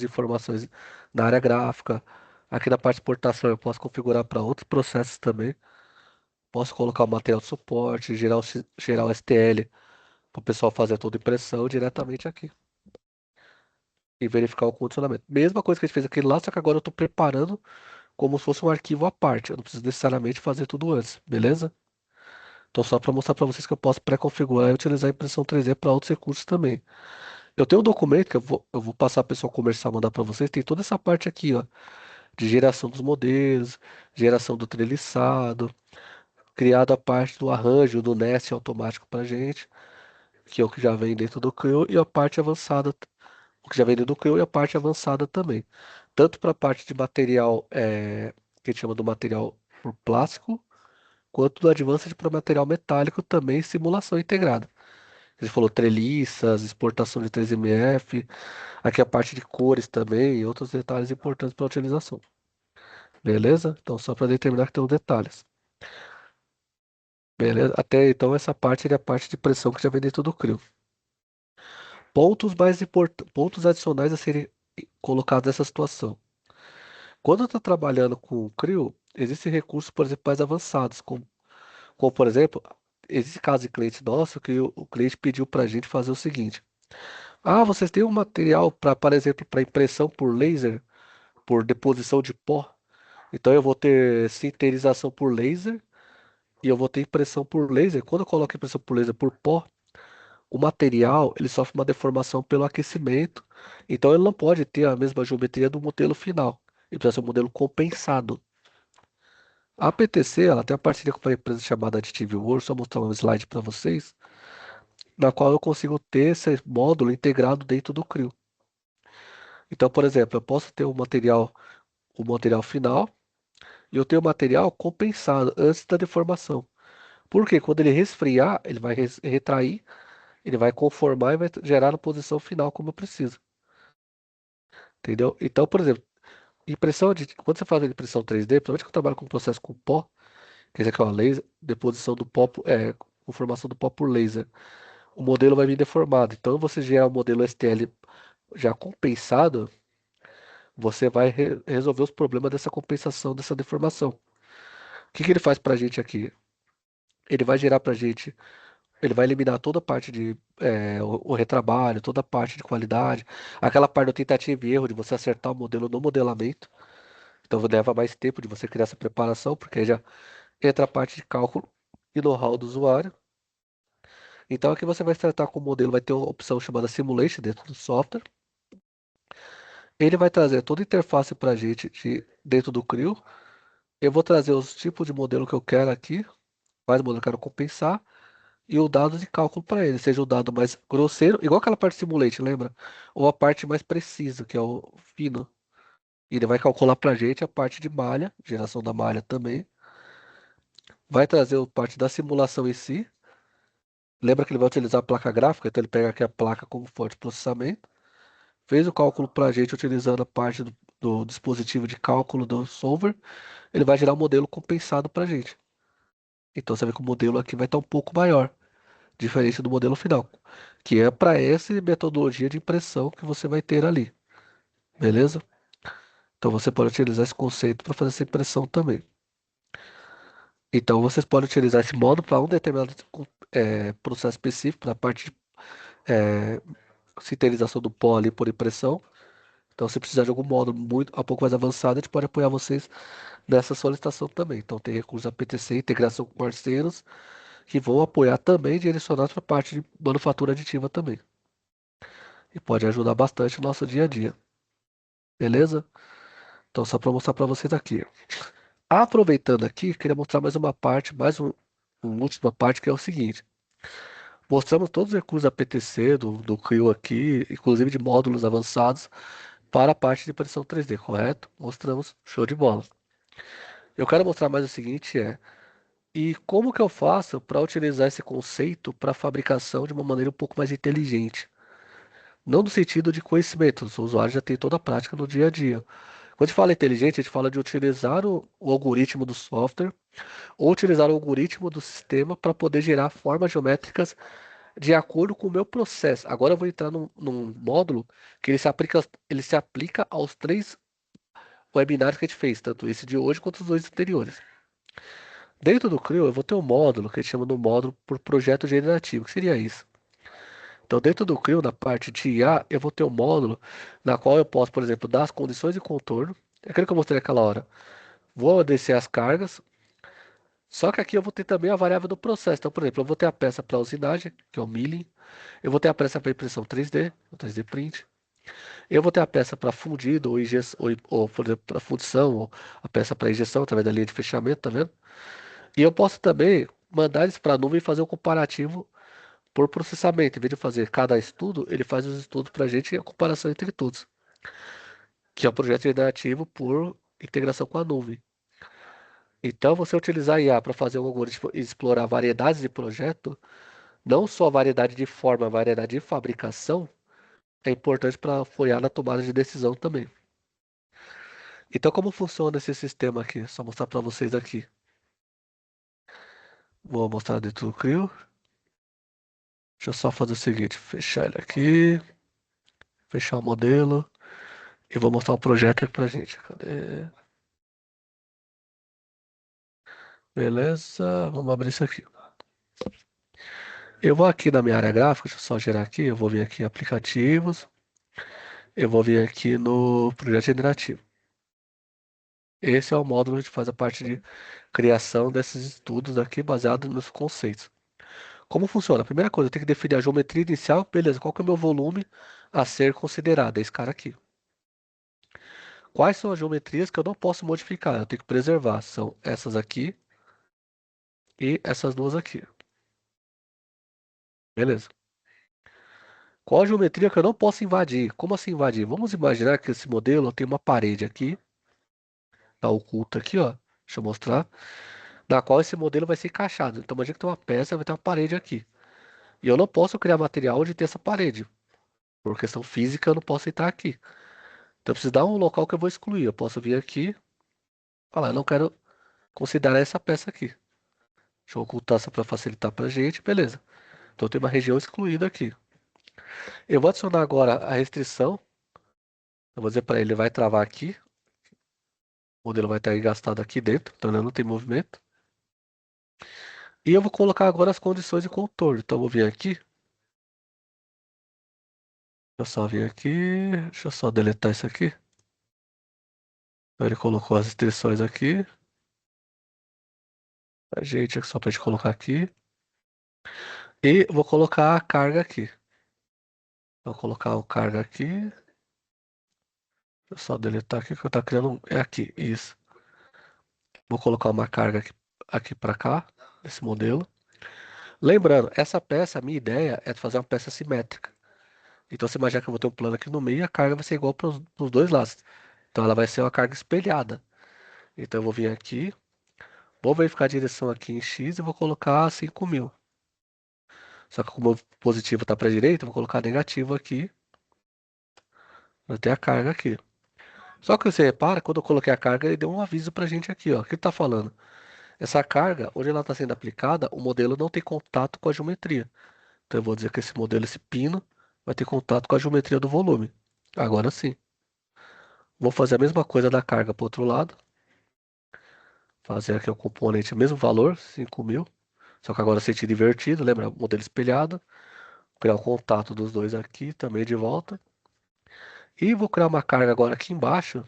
de informações na área gráfica. Aqui na parte de exportação eu posso configurar para outros processos também. Posso colocar o material de suporte, gerar o STL para o pessoal fazer toda a impressão diretamente aqui e verificar o condicionamento. Mesma coisa que a gente fez aqui lá, só que agora eu estou preparando como se fosse um arquivo à parte. Eu não preciso necessariamente fazer tudo antes, beleza? Então, só para mostrar para vocês que eu posso pré-configurar e utilizar a impressão 3D para outros recursos também. Eu tenho um documento que eu vou passar para o pessoal comercial mandar para vocês. Tem toda essa parte aqui, ó, de geração dos modelos, geração do treliçado, criado a parte do arranjo do Nest automático para gente, que é o que já vem dentro do Creo, e a parte avançada, o que já vem dentro do Creo e a parte avançada também. Tanto para a parte de material, que a gente chama do material por plástico, quanto do Advanced para material metálico também, simulação integrada. Ele falou treliças, exportação de 3MF, aqui a parte de cores também e outros detalhes importantes para a utilização. Beleza? Então, só para determinar que tem os detalhes. Beleza? Até então, essa parte é a parte de pressão que já vem dentro do Creo. Pontos adicionais a serem colocados nessa situação. Quando eu estou trabalhando com o Creo, existem recursos, por exemplo, mais avançados, como por exemplo, existe caso de cliente nosso que o cliente pediu para a gente fazer o seguinte. Ah, vocês têm um material para, por exemplo, para impressão por laser, por deposição de pó. Então eu vou ter sinterização por laser e eu vou ter impressão por laser. Quando eu coloco impressão por laser por pó, o material ele sofre uma deformação pelo aquecimento. Então ele não pode ter a mesma geometria do modelo final. Ele precisa ser um modelo compensado. A PTC, ela tem uma parceria com uma empresa chamada Additive Works, só mostrar um slide para vocês, na qual eu consigo ter esse módulo integrado dentro do Creo. Então, por exemplo, eu posso ter o material final e eu tenho o material compensado antes da deformação. Porque quando ele resfriar, ele vai retrair, ele vai conformar e vai gerar na posição final como eu preciso. Entendeu? Então, por exemplo, quando você faz a impressão 3D, principalmente quando eu trabalho com processo com pó, quer dizer que é uma laser, deposição do pó, conformação do pó por laser, o modelo vai vir deformado. Então, você gerar um modelo STL já compensado, você vai resolver os problemas dessa compensação, dessa deformação. O que que ele faz pra gente aqui? Ele vai gerar pra gente, ele vai eliminar toda a parte de o retrabalho, toda a parte de qualidade, aquela parte do tentativa e erro de você acertar o modelo no modelamento. Então leva mais tempo de você criar essa preparação, porque aí já entra a parte de cálculo e know-how do usuário. Então aqui você vai tratar com o modelo, vai ter uma opção chamada Simulation dentro do software. Ele vai trazer toda a interface para a gente dentro do Creo. Eu vou trazer os tipos de modelo que eu quero aqui, quais modelos eu quero compensar. e o dado de cálculo para ele, seja o dado mais grosseiro, igual aquela parte simulate, lembra? Ou a parte mais precisa, que é o fino. E ele vai calcular para a gente a parte de malha, geração da malha também. Vai trazer a parte da simulação em si. Lembra que ele vai utilizar a placa gráfica, então ele pega aqui a placa como fonte de processamento. Fez o cálculo para a gente utilizando a parte do dispositivo de cálculo do solver. Ele vai gerar um modelo compensado para a gente. Então você vê que o modelo aqui vai estar um pouco maior, diferente do modelo final, que é para essa metodologia de impressão que você vai ter ali, beleza? Então você pode utilizar esse conceito para fazer essa impressão também. Então vocês podem utilizar esse módulo para um determinado processo específico, para a parte de sinterização do pó ali por impressão. Então, se precisar de algum módulo muito, um pouco mais avançado, a gente pode apoiar vocês nessa solicitação também. Então, tem recursos da PTC, integração com parceiros, que vão apoiar também, direcionar para a parte de manufatura aditiva também. E pode ajudar bastante no nosso dia a dia. Beleza? Então, só para mostrar para vocês aqui. Aproveitando aqui, queria mostrar mais uma parte, uma última parte, que é o seguinte. Mostramos todos os recursos da PTC, do CRIO aqui, inclusive de módulos avançados, para a parte de impressão 3D, correto? Mostramos, show de bola. Eu quero mostrar mais o seguinte, e como que eu faço para utilizar esse conceito para fabricação de uma maneira um pouco mais inteligente? Não no sentido de conhecimento, o usuário já tem toda a prática no dia a dia. Quando a gente fala inteligente, a gente fala de utilizar o algoritmo do software ou utilizar o algoritmo do sistema para poder gerar formas geométricas de acordo com o meu processo. Agora eu vou entrar num módulo que ele se aplica aos três webinários que a gente fez, tanto esse de hoje quanto os dois anteriores. Dentro do CRIO, eu vou ter um módulo que a gente chama do módulo por projeto generativo. O que seria isso? Então, dentro do CRIO, na parte de IA, eu vou ter um módulo na qual eu posso, por exemplo, dar as condições de contorno. É aquilo que eu mostrei naquela hora. Vou descer as cargas. Só que aqui eu vou ter também a variável do processo. Então, por exemplo, eu vou ter a peça para usinagem, que é o milling. Eu vou ter a peça para impressão 3D, o 3D print. Eu vou ter a peça para fundido ou injeção, ou, por exemplo, para fundição, ou a peça para injeção através da linha de fechamento, tá vendo? E eu posso também mandar eles para a nuvem e fazer um comparativo por processamento. Em vez de fazer cada estudo, ele faz os estudos para a gente e a comparação entre todos, que é o projeto generativo por integração com a nuvem. Então, você utilizar IA para fazer um algoritmo e explorar variedades de projeto, não só variedade de forma, variedade de fabricação, é importante para apoiar na tomada de decisão também. Então, como funciona esse sistema aqui? Só mostrar para vocês aqui. Vou mostrar dentro do CRIO. Deixa eu só fazer o seguinte, fechar ele aqui, fechar o modelo e vou mostrar o projeto aqui pra gente. Cadê? Beleza, vamos abrir isso aqui. Eu vou aqui na minha área gráfica, deixa eu só gerar aqui, eu vou vir aqui em aplicativos, eu vou vir aqui no projeto generativo. Esse é o módulo que faz a parte de criação desses estudos aqui baseado nos conceitos. Como funciona? A primeira coisa, eu tenho que definir a geometria inicial, beleza, qual que é o meu volume a ser considerado? É esse cara aqui. Quais são as geometrias que eu não posso modificar? Eu tenho que preservar. São essas aqui e essas duas aqui. Beleza. Qual a geometria que eu não posso invadir? Como assim invadir? Vamos imaginar que esse modelo tem uma parede aqui, tá oculta aqui, ó. Deixa eu mostrar. Na qual esse modelo vai ser encaixado. Então imagina que tem uma peça, vai ter uma parede aqui. E eu não posso criar material onde tem essa parede. Por questão física, eu não posso entrar aqui. Então eu preciso dar um local que eu vou excluir. Eu posso vir aqui, falar, eu não quero considerar essa peça aqui. Deixa eu ocultar essa para facilitar pra gente, beleza. Então tem uma região excluída aqui. Eu vou adicionar agora a restrição. Eu vou dizer para ele, vai travar aqui. O modelo vai estar engastado aqui dentro, então ele não tem movimento. E eu vou colocar agora as condições de contorno. Então eu vou vir aqui. Deixa eu só vir aqui. Deixa eu só deletar isso aqui. Então, ele colocou as restrições aqui. A gente, só para gente colocar aqui. E vou colocar a carga aqui. Vou colocar o carga aqui. Deixa eu só deletar aqui que eu tá criando. É aqui, isso. Vou colocar uma carga aqui para cá, esse modelo. Lembrando, essa peça, a minha ideia é fazer uma peça simétrica. Então você imagina que eu vou ter um plano aqui no meio e a carga vai ser igual para os dois lados. Então ela vai ser uma carga espelhada. Então eu vou vir aqui, vou verificar a direção aqui em X e vou colocar 5.000. Só que como o positivo está para a direita, eu vou colocar negativo aqui para ter a carga aqui. Só que você repara, quando eu coloquei a carga, ele deu um aviso para a gente aqui, ó. O que ele está falando? Essa carga, onde ela está sendo aplicada, o modelo não tem contato com a geometria. Então eu vou dizer que esse modelo, esse pino, vai ter contato com a geometria do volume. Agora sim. Vou fazer a mesma coisa da carga para o outro lado. Fazer aqui o componente, mesmo valor, 5.000. Só que agora sentido invertido, lembra? Modelo espelhado. Criar o contato dos dois aqui também de volta. E vou criar uma carga agora aqui embaixo,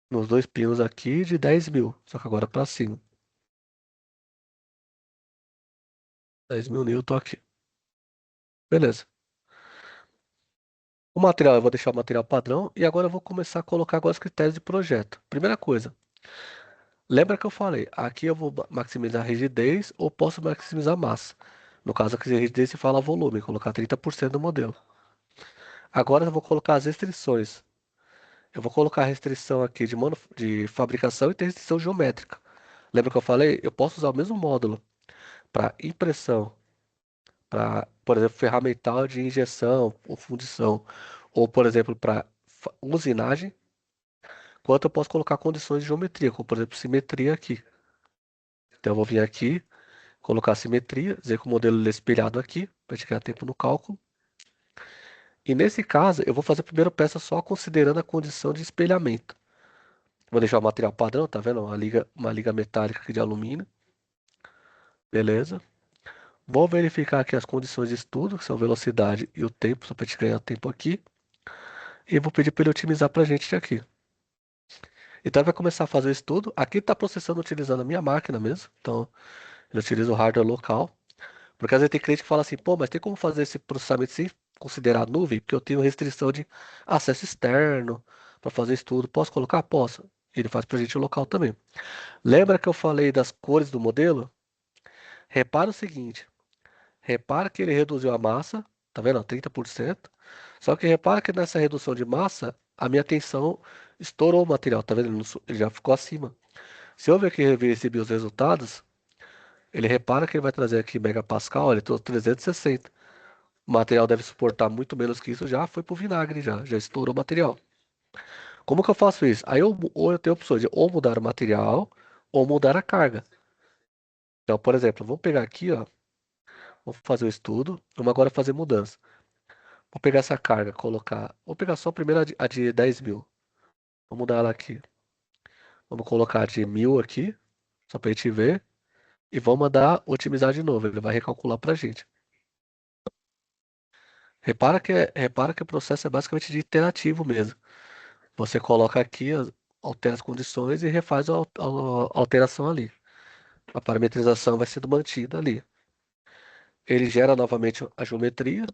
nos dois pinos aqui, de 10.000. Só que agora para cima. 10.000 newton aqui. Beleza. O material, eu vou deixar o material padrão. E agora eu vou começar a colocar agora os critérios de projeto. Primeira coisa. Lembra que eu falei? Aqui eu vou maximizar a rigidez ou posso maximizar a massa. No caso aqui, a rigidez se fala volume, colocar 30% do modelo. Agora eu vou colocar as restrições. Eu vou colocar a restrição aqui de fabricação e tem restrição geométrica. Lembra que eu falei? Eu posso usar o mesmo módulo para impressão, para, por exemplo, ferramental de injeção ou fundição, ou, por exemplo, para usinagem, quanto eu posso colocar condições de geometria, como, por exemplo, simetria aqui. Então, eu vou vir aqui, colocar simetria, dizer que o modelo é espelhado aqui, para gente ganhar tempo no cálculo. E nesse caso, eu vou fazer a primeira peça só considerando a condição de espelhamento. Vou deixar o material padrão, tá vendo? Uma liga metálica aqui de alumínio. Beleza. Vou verificar aqui as condições de estudo, que são velocidade e o tempo, só para gente ganhar tempo aqui. E vou pedir para ele otimizar para a gente aqui. Então ele vai começar a fazer o estudo. Aqui está processando utilizando a minha máquina mesmo. Então ele utiliza o hardware local. Porque às vezes tem cliente que fala assim, pô, mas tem como fazer esse processamento sem considerar a nuvem? Porque eu tenho restrição de acesso externo para fazer estudo. Posso colocar? Posso. Ele faz para a gente local também. Lembra que eu falei das cores do modelo? Repara o seguinte. Repara que ele reduziu a massa, tá vendo? 30%. Só que repara que nessa redução de massa, a minha tensão estourou o material, tá vendo? Ele já ficou acima. Se eu ver que eu recebi os resultados, ele repara que ele vai trazer aqui megapascal, ele trouxe 360. O material deve suportar muito menos que isso, já foi pro vinagre, já estourou o material. Como que eu faço isso? Ou eu tenho opções de ou mudar o material ou mudar a carga. Então, por exemplo, vamos pegar aqui, ó, vamos fazer o estudo, vamos agora fazer mudança. Vou pegar essa carga, colocar. Vou pegar só a primeira a de 10.000. Vamos mudar ela aqui. Vamos colocar a de 1.000 aqui, só pra gente ver. E vamos mandar otimizar de novo. Ele vai recalcular pra gente. Repara que o processo é basicamente de iterativo mesmo. Você coloca aqui, altera as condições e refaz a alteração ali. A parametrização vai sendo mantida ali. Ele gera novamente a geometria,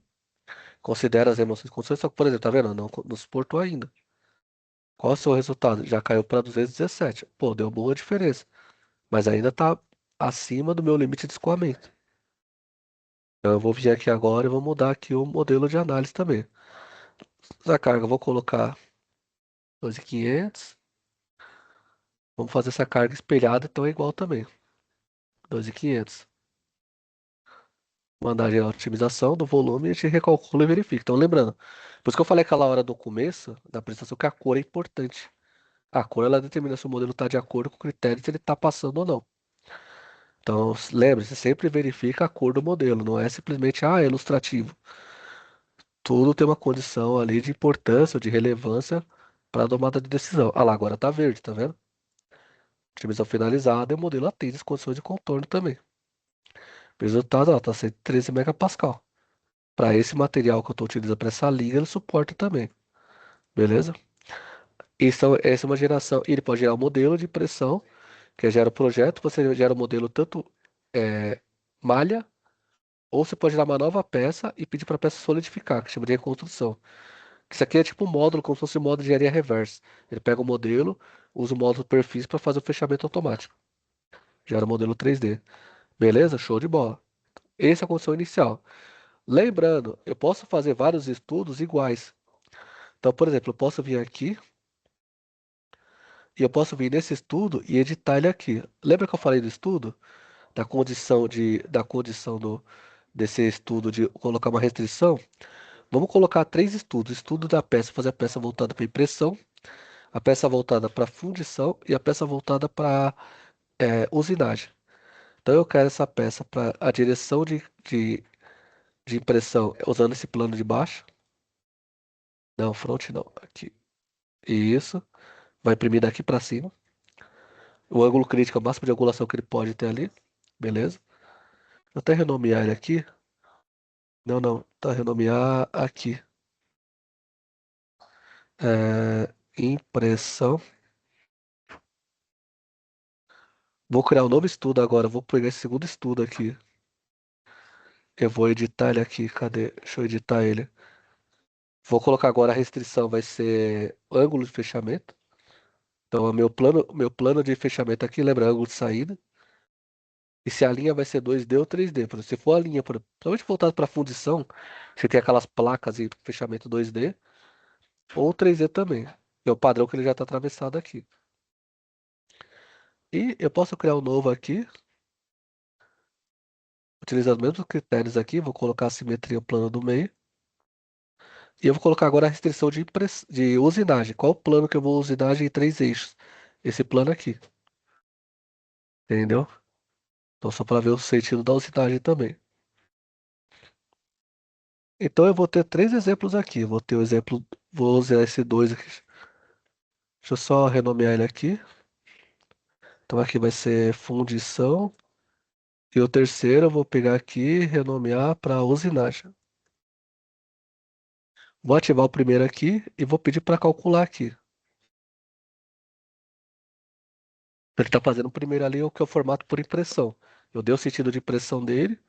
considera as emoções e condições, só que, por exemplo, tá vendo? Não suportou ainda. Qual é o seu resultado? Já caiu para 217. Pô, deu boa diferença. Mas ainda está acima do meu limite de escoamento. Então eu vou vir aqui agora e vou mudar aqui o modelo de análise também. A carga, eu vou colocar 2.500. Vamos fazer essa carga espelhada, então é igual também. 2.500. Mandar a otimização do volume, a gente recalcula e verifica. Então lembrando, por isso que eu falei aquela hora do começo da apresentação que a cor é importante. A cor ela determina se o modelo está de acordo com o critério se ele está passando ou não. Então, lembre-se, sempre verifica a cor do modelo, não é simplesmente, é ilustrativo. Tudo tem uma condição ali de importância ou de relevância para a tomada de decisão. Ah lá, agora tá verde, tá vendo? Otimização finalizada e o modelo atende as condições de contorno também. O resultado, ó, tá 113 megapascal. Para esse material que eu estou utilizando para essa liga, ele suporta também. Beleza? Essa é uma geração. Ele pode gerar um modelo de pressão, que gera o projeto. Você gera o modelo tanto é, malha. Ou você pode dar uma nova peça e pedir para a peça solidificar, que chama de reconstrução. Isso aqui é tipo um módulo, como se fosse um módulo de engenharia reversa. Ele pega o modelo, usa o módulo perfis para fazer o fechamento automático. Gera o modelo 3D. Beleza? Show de bola. Essa é a condição inicial. Lembrando, eu posso fazer vários estudos iguais. Então, por exemplo, eu posso vir aqui e eu posso vir nesse estudo e editar ele aqui. Lembra que eu falei do estudo? Desse estudo de colocar uma restrição? Vamos colocar três estudos. Estudo da peça, fazer a peça voltada para impressão, a peça voltada para fundição e a peça voltada para usinagem. Então eu quero essa peça para a direção de impressão usando esse plano de baixo. Não, front não. Aqui. Isso. Vai imprimir daqui para cima. O ângulo crítico é o máximo de angulação que ele pode ter ali. Beleza? Vou até renomear ele aqui. Não, não. Tá, renomear aqui. Impressão. Vou criar um novo estudo agora. Vou pegar esse segundo estudo aqui. Eu vou editar ele aqui. Cadê? Deixa eu editar ele. Vou colocar agora a restrição. Vai ser ângulo de fechamento. Então, o meu plano de fechamento aqui, lembra, ângulo de saída. E se a linha vai ser 2D ou 3D. Por exemplo, se for a linha, principalmente voltado para fundição, você tem aquelas placas e fechamento 2D, ou 3D também. Que é o padrão que ele já está atravessado aqui. E eu posso criar um novo aqui, utilizando os mesmos critérios aqui. Vou colocar a simetria plano do meio. E eu vou colocar agora a restrição de usinagem. Qual o plano que eu vou usinagem em três eixos? Esse plano aqui. Entendeu? Então, só para ver o sentido da usinagem também. Então, eu vou ter três exemplos aqui. Vou ter o exemplo, vou usar esse dois aqui. Deixa eu só renomear ele aqui. Então, aqui vai ser fundição. E o terceiro eu vou pegar aqui e renomear para usinagem. Vou ativar o primeiro aqui e vou pedir para calcular aqui. Ele está fazendo o primeiro ali, o que é o formato por impressão. Eu dei o sentido de impressão dele,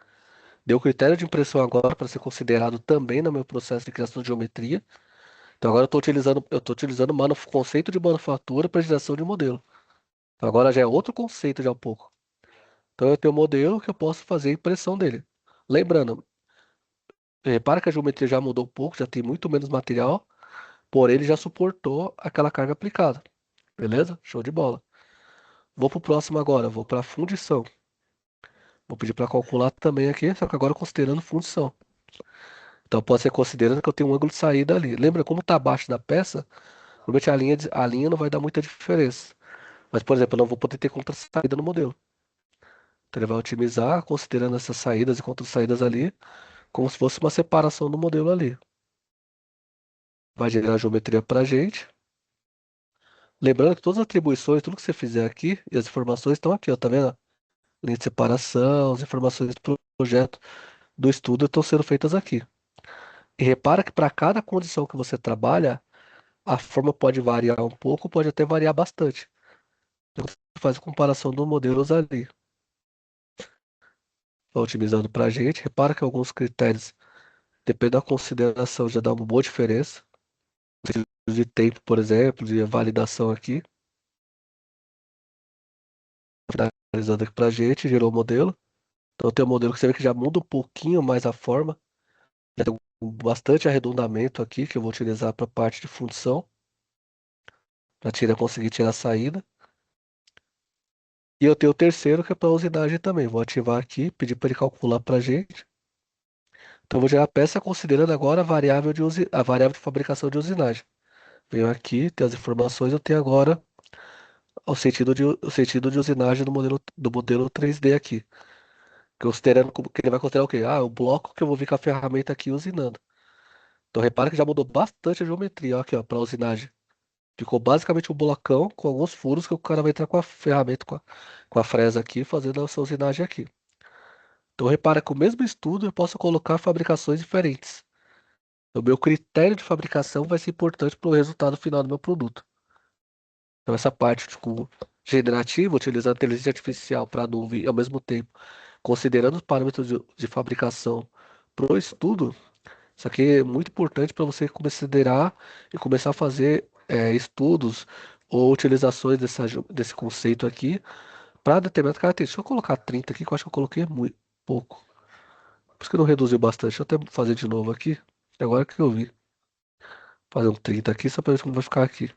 dei o critério de impressão agora para ser considerado também no meu processo de criação de geometria. Então agora eu estou utilizando o conceito de manufatura para geração de modelo. Então agora já é outro conceito já um pouco. Então eu tenho um modelo que eu posso fazer a impressão dele. Lembrando, repara que a geometria já mudou um pouco, já tem muito menos material, porém ele já suportou aquela carga aplicada. Beleza? Show de bola. Vou pro próximo agora, vou para fundição. Vou pedir para calcular também aqui, só que agora considerando fundição. Então pode ser considerando que eu tenho um ângulo de saída ali. Lembra como está abaixo da peça? Normalmente a linha não vai dar muita diferença. Mas, por exemplo, eu não vou poder ter contra-saída no modelo. Então ele vai otimizar considerando essas saídas e contra-saídas ali, como se fosse uma separação do modelo ali. Vai gerar a geometria para a gente. Lembrando que todas as atribuições, tudo que você fizer aqui, e as informações estão aqui, ó, tá vendo? Linha de separação, as informações do projeto do estudo estão sendo feitas aqui. E repara que para cada condição que você trabalha, a forma pode variar um pouco, pode até variar bastante. Então, você faz a comparação dos modelos ali. Vai otimizando para a gente. Repara que alguns critérios, dependendo da consideração, já dá uma boa diferença. De tempo, por exemplo, de validação aqui. Finalizando aqui para a gente, gerou o modelo. Então tem um modelo que você vê que já muda um pouquinho mais a forma. Já tem bastante arredondamento aqui que eu vou utilizar para a parte de função, para conseguir tirar a saída. E eu tenho o terceiro que é para usinagem também. Vou ativar aqui, pedir para ele calcular para a gente. Então eu vou gerar a peça considerando agora a variável de fabricação de usinagem. Venho aqui, tenho as informações, eu tenho agora o sentido de usinagem do modelo 3D aqui. Que ele vai considerar o quê? Ah, o bloco que eu vou vir com a ferramenta aqui usinando. Então repara que já mudou bastante a geometria, ó, aqui, ó, para usinagem. Ficou basicamente um blocão com alguns furos que o cara vai entrar com a ferramenta, com a fresa aqui, fazendo essa usinagem aqui. Então repara que o mesmo estudo eu posso colocar fabricações diferentes. O meu critério de fabricação vai ser importante para o resultado final do meu produto. Então essa parte tipo, generativa, utilizando a inteligência artificial para nuvem e ao mesmo tempo considerando os parâmetros de fabricação para o estudo, isso aqui é muito importante para você considerar e começar a fazer estudos ou utilizações desse conceito aqui Para determinada característica, deixa eu colocar 30 aqui, que eu acho que eu coloquei muito pouco. Por isso que não reduziu bastante. Deixa eu até fazer de novo aqui. Agora que eu vi. Fazer um 30 aqui, só pra ver como vai ficar aqui.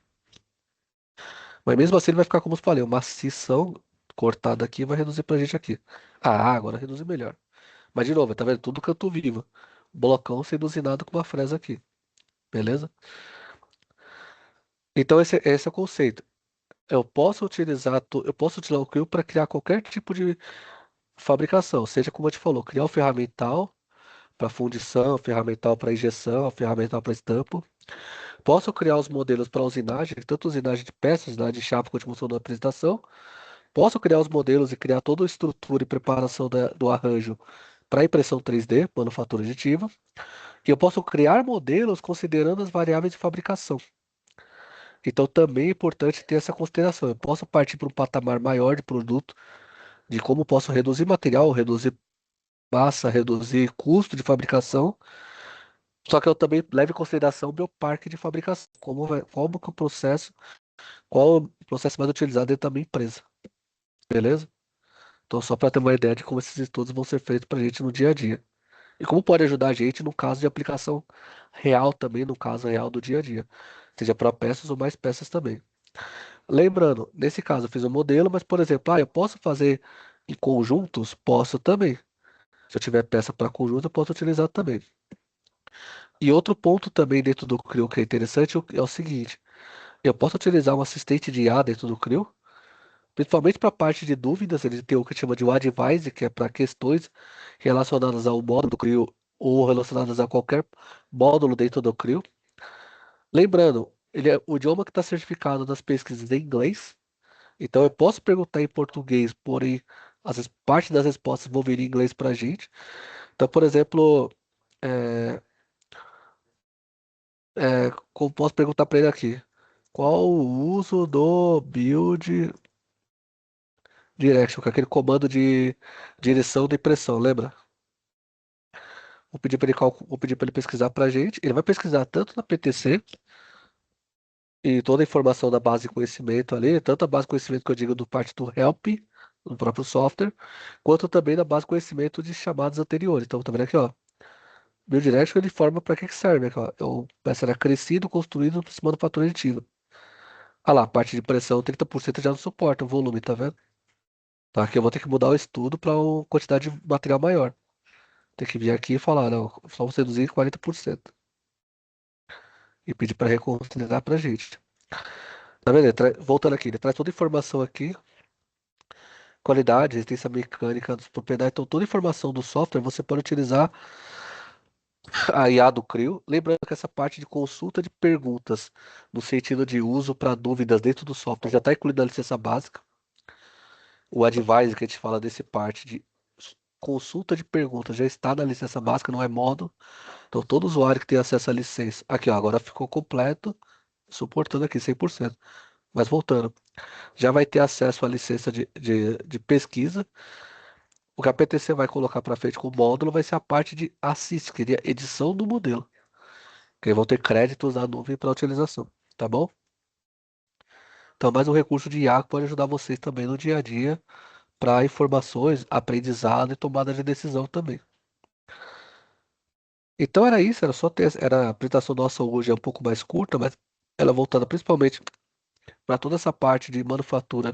Mas mesmo assim ele vai ficar como eu falei, uma macição cortada aqui vai reduzir pra gente aqui. Ah, agora reduzir melhor. Mas de novo, tá vendo? Tudo canto vivo. Blocão sendo usinado com uma fresa aqui. Beleza? Então esse é o conceito. Eu posso utilizar o Creo para criar qualquer tipo de fabricação, seja como eu te falou, criar um ferramental para fundição, ferramental para injeção, ferramental para estampo. Posso criar os modelos para usinagem, tanto usinagem de peças, usinagem de chapa, como a gente mostrou na apresentação. Posso criar os modelos e criar toda a estrutura e preparação do arranjo para impressão 3D, manufatura aditiva. E eu posso criar modelos considerando as variáveis de fabricação. Então também é importante ter essa consideração. Eu posso partir para um patamar maior de produto, de como posso reduzir material, reduzir massa, reduzir custo de fabricação. Só que eu também levo em consideração o meu parque de fabricação, como que o processo, qual o processo mais utilizado dentro da minha empresa, beleza? Então só para ter uma ideia de como esses estudos vão ser feitos para a gente no dia a dia. E como pode ajudar a gente no caso de aplicação real também, no caso real do dia a dia. Seja para peças ou mais peças também. Lembrando, nesse caso eu fiz um modelo, mas por exemplo, eu posso fazer em conjuntos? Posso também. Se eu tiver peça para conjunto, eu posso utilizar também. E outro ponto também dentro do Creo que é interessante é o seguinte: eu posso utilizar um assistente de IA dentro do Creo, principalmente para a parte de dúvidas. Ele tem o que chama de Advice, que é para questões relacionadas ao módulo do Creo ou relacionadas a qualquer módulo dentro do Creo. Lembrando, ele é o idioma que está certificado nas pesquisas em inglês, então eu posso perguntar em português, porém parte das respostas vão vir em inglês para a gente. Então, por exemplo, é, como posso perguntar para ele aqui? Qual o uso do build direction, que é aquele comando de direção da impressão, lembra? Vou pedir para ele pesquisar para a gente. Ele vai pesquisar tanto na PTC e toda a informação da base de conhecimento ali, tanto a base de conhecimento que eu digo do parte do help, do próprio software, quanto também da base de conhecimento de chamadas anteriores. Então, tá vendo aqui, ó? Build direction ele forma para que serve, aqui, ó? O peça era crescido, construído para manufatura aditiva. Ah lá, a parte de pressão, 30% já não suporta o volume, tá vendo? Tá, aqui eu vou ter que mudar o estudo para uma quantidade de material maior. Tem que vir aqui e falar, não, só vamos reduzir 40% e pedir para reconsiderar pra gente. Tá vendo? Voltando aqui, ele traz toda a informação aqui, qualidade, resistência mecânica das propriedades, então toda a informação do software você pode utilizar a IA do Creo. Lembrando que essa parte de consulta de perguntas, no sentido de uso para dúvidas dentro do software, já está incluído na licença básica. O advisor que a gente fala desse parte de consulta de perguntas já está na licença básica, não é módulo. Então, todo usuário que tem acesso à licença. Aqui, ó, agora ficou completo, suportando aqui 100%. Mas voltando, já vai ter acesso à licença de pesquisa. O que a PTC vai colocar para frente com o módulo vai ser a parte de assist, que é a edição do modelo. Que aí vão ter créditos na nuvem para utilização. Tá bom? Então, mais um recurso de IA que pode ajudar vocês também no dia a dia para informações, aprendizado e tomada de decisão também. Então era isso, era a apresentação nossa hoje é um pouco mais curta, mas ela voltada principalmente para toda essa parte de manufatura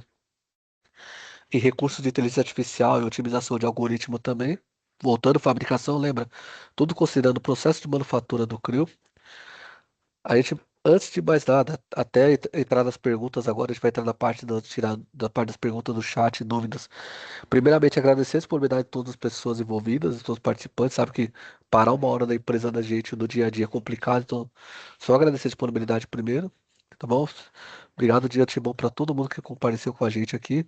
e recursos de inteligência artificial e otimização de algoritmo também. Voltando à fabricação, lembra? Tudo considerando o processo de manufatura do Creo. A gente, antes de mais nada, até entrar nas perguntas agora, a gente vai entrar na parte tirar da parte das perguntas do chat, dúvidas. Primeiramente, agradecer a disponibilidade de todas as pessoas envolvidas, de todos os participantes. Sabe que parar uma hora da empresa da gente no dia a dia é complicado, então só agradecer a disponibilidade primeiro, tá bom? Obrigado de antemão para todo mundo que compareceu com a gente aqui.